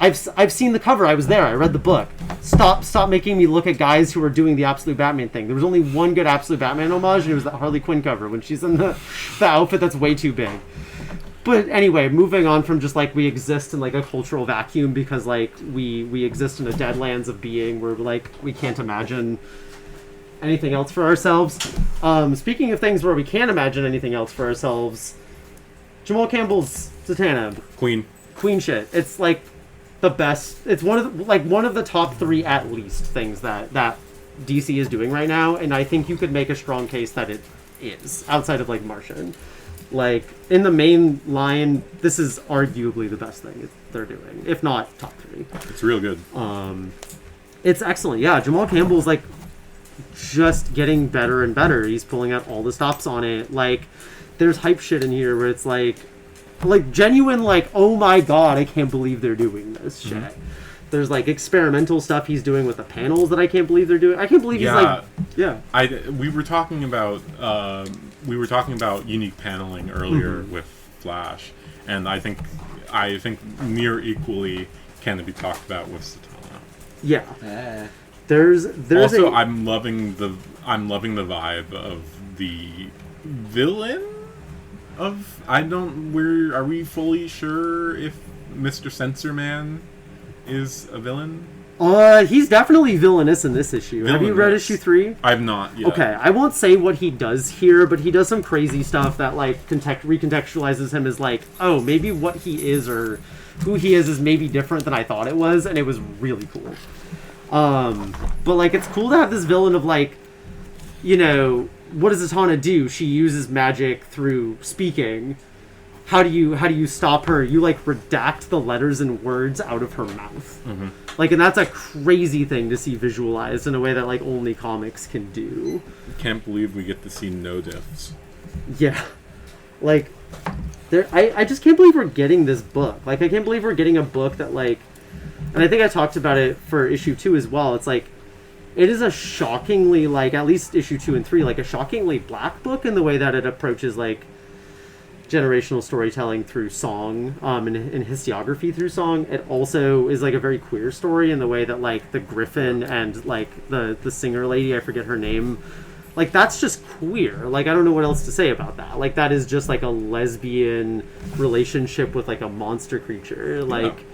I've seen the cover. I was there. I read the book. Stop making me look at guys who are doing the absolute Batman thing. There was only one good absolute Batman homage, and it was that Harley Quinn cover when she's in the outfit that's way too big. But anyway, moving on from just like we exist in like a cultural vacuum because like we exist in a deadlands of being where like we can't imagine anything else for ourselves. Speaking of things where we can't imagine anything else for ourselves, Jamal Campbell's Zatanna. Queen shit. It's like the best. It's one of the top 3 at least things that DC is doing right now, and I think you could make a strong case that it is outside of like Martian. Like, in the main line, this is arguably the best thing they're doing, if not top 3. It's real good. It's excellent. Yeah, Jamal Campbell's, like, just getting better and better. He's pulling out all the stops on it. Like, there's hype shit in here where it's, like genuine, like, oh my god, I can't believe they're doing this shit. Mm-hmm. There's, like, experimental stuff he's doing with the panels that I can't believe they're doing. I can't believe he's, like... Yeah. We were talking about unique paneling earlier with Flash, and I think near equally can it be talked about with Zatanna. Yeah. There's also I'm loving the vibe of the villain of are we fully sure if Mr. Censor Man is a villain? He's definitely villainous in this issue. Have you read issue 3? I have not yet. Okay, I won't say what he does here, but he does some crazy stuff that, like, recontextualizes him as, like, oh, maybe what he is or who he is maybe different than I thought it was, and it was really cool. But, like, it's cool to have this villain of, like, you know, what does Zatanna do? She uses magic through speaking. how do you stop her? You like redact the letters and words out of her mouth. Mm-hmm. Like, and that's a crazy thing to see visualized in a way that like only comics can do. Can't believe we get to see no diffs. Yeah, like I just can't believe we're getting this book. Like, I can't believe we're getting a book that like, and I think I talked about it for issue 2 as well. It's like, it is a shockingly, like, at least issue 2 and 3, like a shockingly black book in the way that it approaches like generational storytelling through song, and historiography through song. It also is like a very queer story in the way that like the Griffin and like the singer lady, I forget her name, like that's just queer. Like, I don't know what else to say about that. Like, that is just like a lesbian relationship with like a monster creature, like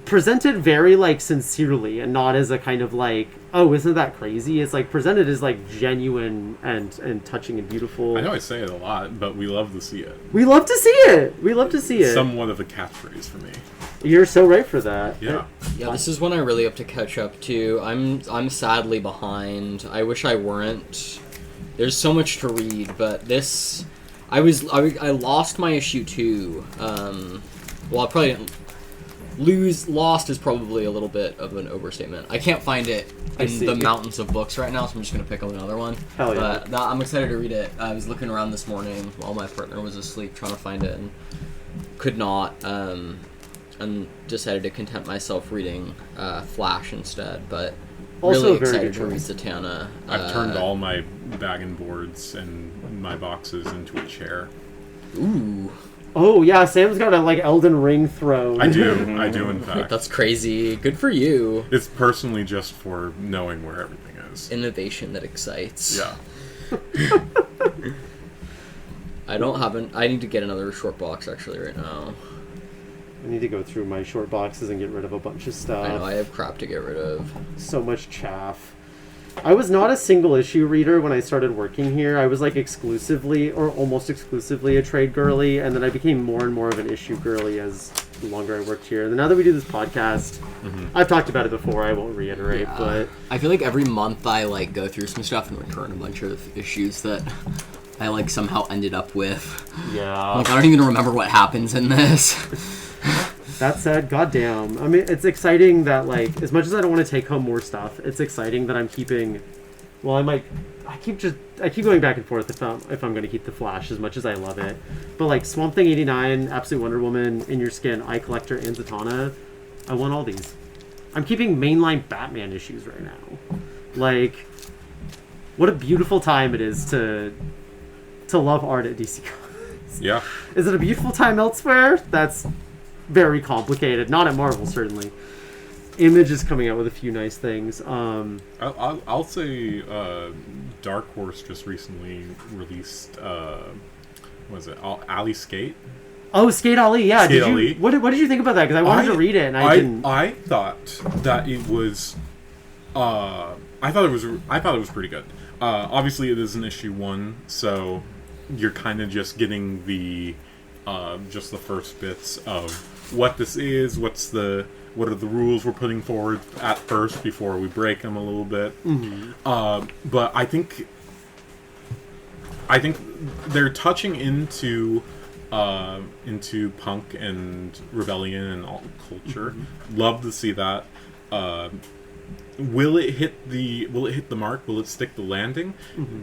presented very like sincerely and not as a kind of like, oh, isn't that crazy? It's like presented as like genuine and touching and beautiful. I know I say it a lot, but we love to see it. We love to see it. We love to see it. Somewhat of a catchphrase for me. You're so right for that. Yeah. Yeah, this is one I really have to catch up to. I'm sadly behind. I wish I weren't. There's so much to read, but this, I lost my issue 2. Well, I probably didn't lost is probably a little bit of an overstatement. I can't find it in the mountains of books right now, so I'm just gonna pick up another one. Hell yeah. But I'm excited to read it. I was looking around this morning while my partner was asleep trying to find it and could not, and decided to content myself reading Flash instead, but Also really very excited good to read choice. Zatanna. I've turned all my bag and boards and my boxes into a chair. Ooh. Oh yeah, Sam's got a like Elden Ring throne. I do in fact. That's crazy. Good for you. It's personally just for knowing where everything is. Innovation that excites. Yeah. I need to get another short box actually right now. I need to go through my short boxes and get rid of a bunch of stuff. I know, I have crap to get rid of. So much chaff. I was not a single issue reader when I started working here. I was like exclusively or almost exclusively a trade girly, and then I became more and more of an issue girly as the longer I worked here. And then now that we do this podcast, I've talked about it before, I won't reiterate, but I feel like every month I like go through some stuff and return a bunch of issues that I like somehow ended up with. yeah. Like, I don't even remember what happens in this. That said, goddamn. I mean, it's exciting that, like, as much as I don't want to take home more stuff, it's exciting that I'm keeping. Well, I keep going back and forth if I'm going to keep the Flash as much as I love it. But like Swamp Thing 89, Absolute Wonder Woman, In Your Skin, Eye Collector, and Zatanna, I want all these. I'm keeping mainline Batman issues right now. Like, what a beautiful time it is to love art at DC Comics. Yeah. Is it a beautiful time elsewhere? That's very complicated. Not at Marvel, certainly. Image is coming out with a few nice things. I'll say Dark Horse just recently released, what is it, Ali Skate? Oh, Skate Ali, yeah. Skate Ali. What did you think about that? Because I wanted to read it and I didn't. I thought that it was. I thought it was pretty good. Obviously, it is an issue 1, so you're kind of just getting the just the first bits of what this is. What are the rules we're putting forward at first before we break them a little bit. But I think they're touching into punk and rebellion and alt culture. Love to see that. Will it hit the mark? Will it stick the landing?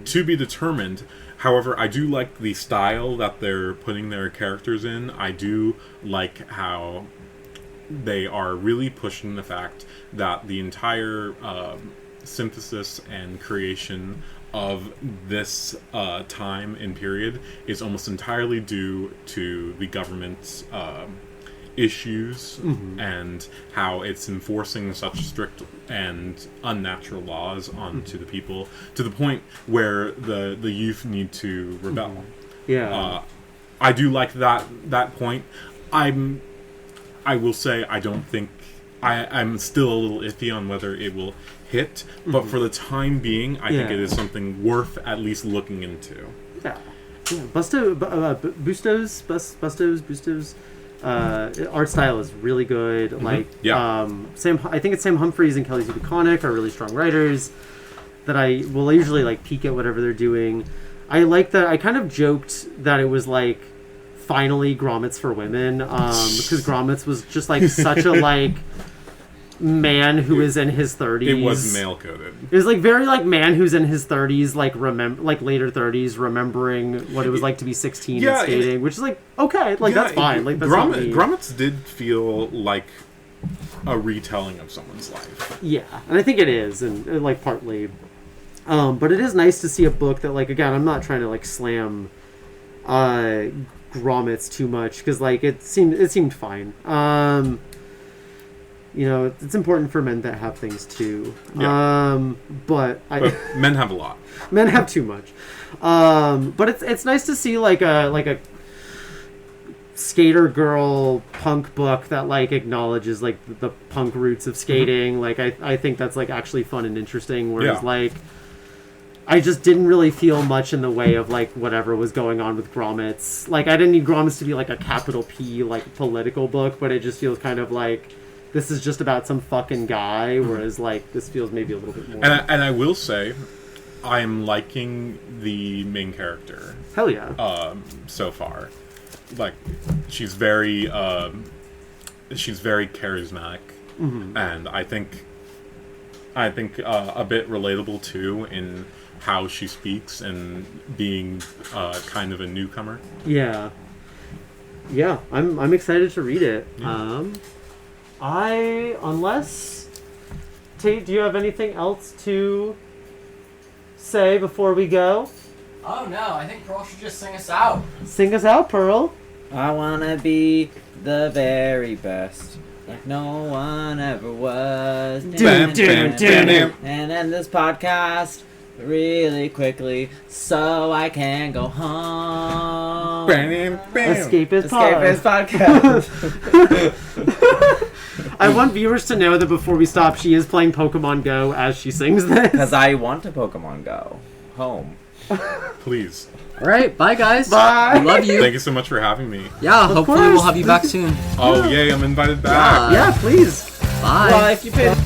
To be determined. However, I do like the style that they're putting their characters in. I do like how they are really pushing the fact that the entire synthesis and creation of this time and period is almost entirely due to the government's issues and how it's enforcing such strict and unnatural laws onto the people to the point where the youth need to rebel. I do like that point. I will say I don't think I'm still a little iffy on whether it will hit, but for the time being, I think it is something worth at least looking into. Bustos. Art style is really good. I think it's Sam Humphries and Kelly Sue DeConnick are really strong writers that I will usually like peek at whatever they're doing. I like that. I kind of joked that it was like finally Grommets for women, because Grommets was just like such a like man who is in his 30s. It was male coded. It was like very like man who's in his 30s, like later 30s, remembering what it was like to be 16 and skating, which is like okay, like that's fine. Like that's Grommets did feel like a retelling of someone's life. Yeah, and I think it is, and like partly, but it is nice to see a book that like again, I'm not trying to like slam Grommets too much because like it seemed fine. You know, it's important for men that have things too. Yeah. But men have a lot. Men have too much. But it's nice to see like a skater girl punk book that like acknowledges like the punk roots of skating. Like I think that's like actually fun and interesting. Whereas like I just didn't really feel much in the way of like whatever was going on with Grommets. Like I didn't need Grommets to be like a capital P like political book, but it just feels kind of like this is just about some fucking guy, whereas like this feels maybe a little bit more. And I will say, I'm liking the main character. Hell yeah. So far, like she's very charismatic, and I think a bit relatable too in how she speaks and being kind of a newcomer. Yeah. I'm excited to read it. Yeah. Unless Tate, do you have anything else to say before we go? Oh no, I think Pearl should just sing us out. Sing us out, Pearl. I wanna be the very best, like no one ever was. And end this podcast really quickly so I can go home. Escapies Podcast. I want viewers to know that before we stop, she is playing Pokemon Go as she sings this. Because I want to Pokemon Go home. Please. All right, bye guys. Bye. We love you. Thank you so much for having me. Yeah, hopefully course. we'll have you back soon. Oh, yay, I'm invited back. Yeah, please. Bye. Well, if you paid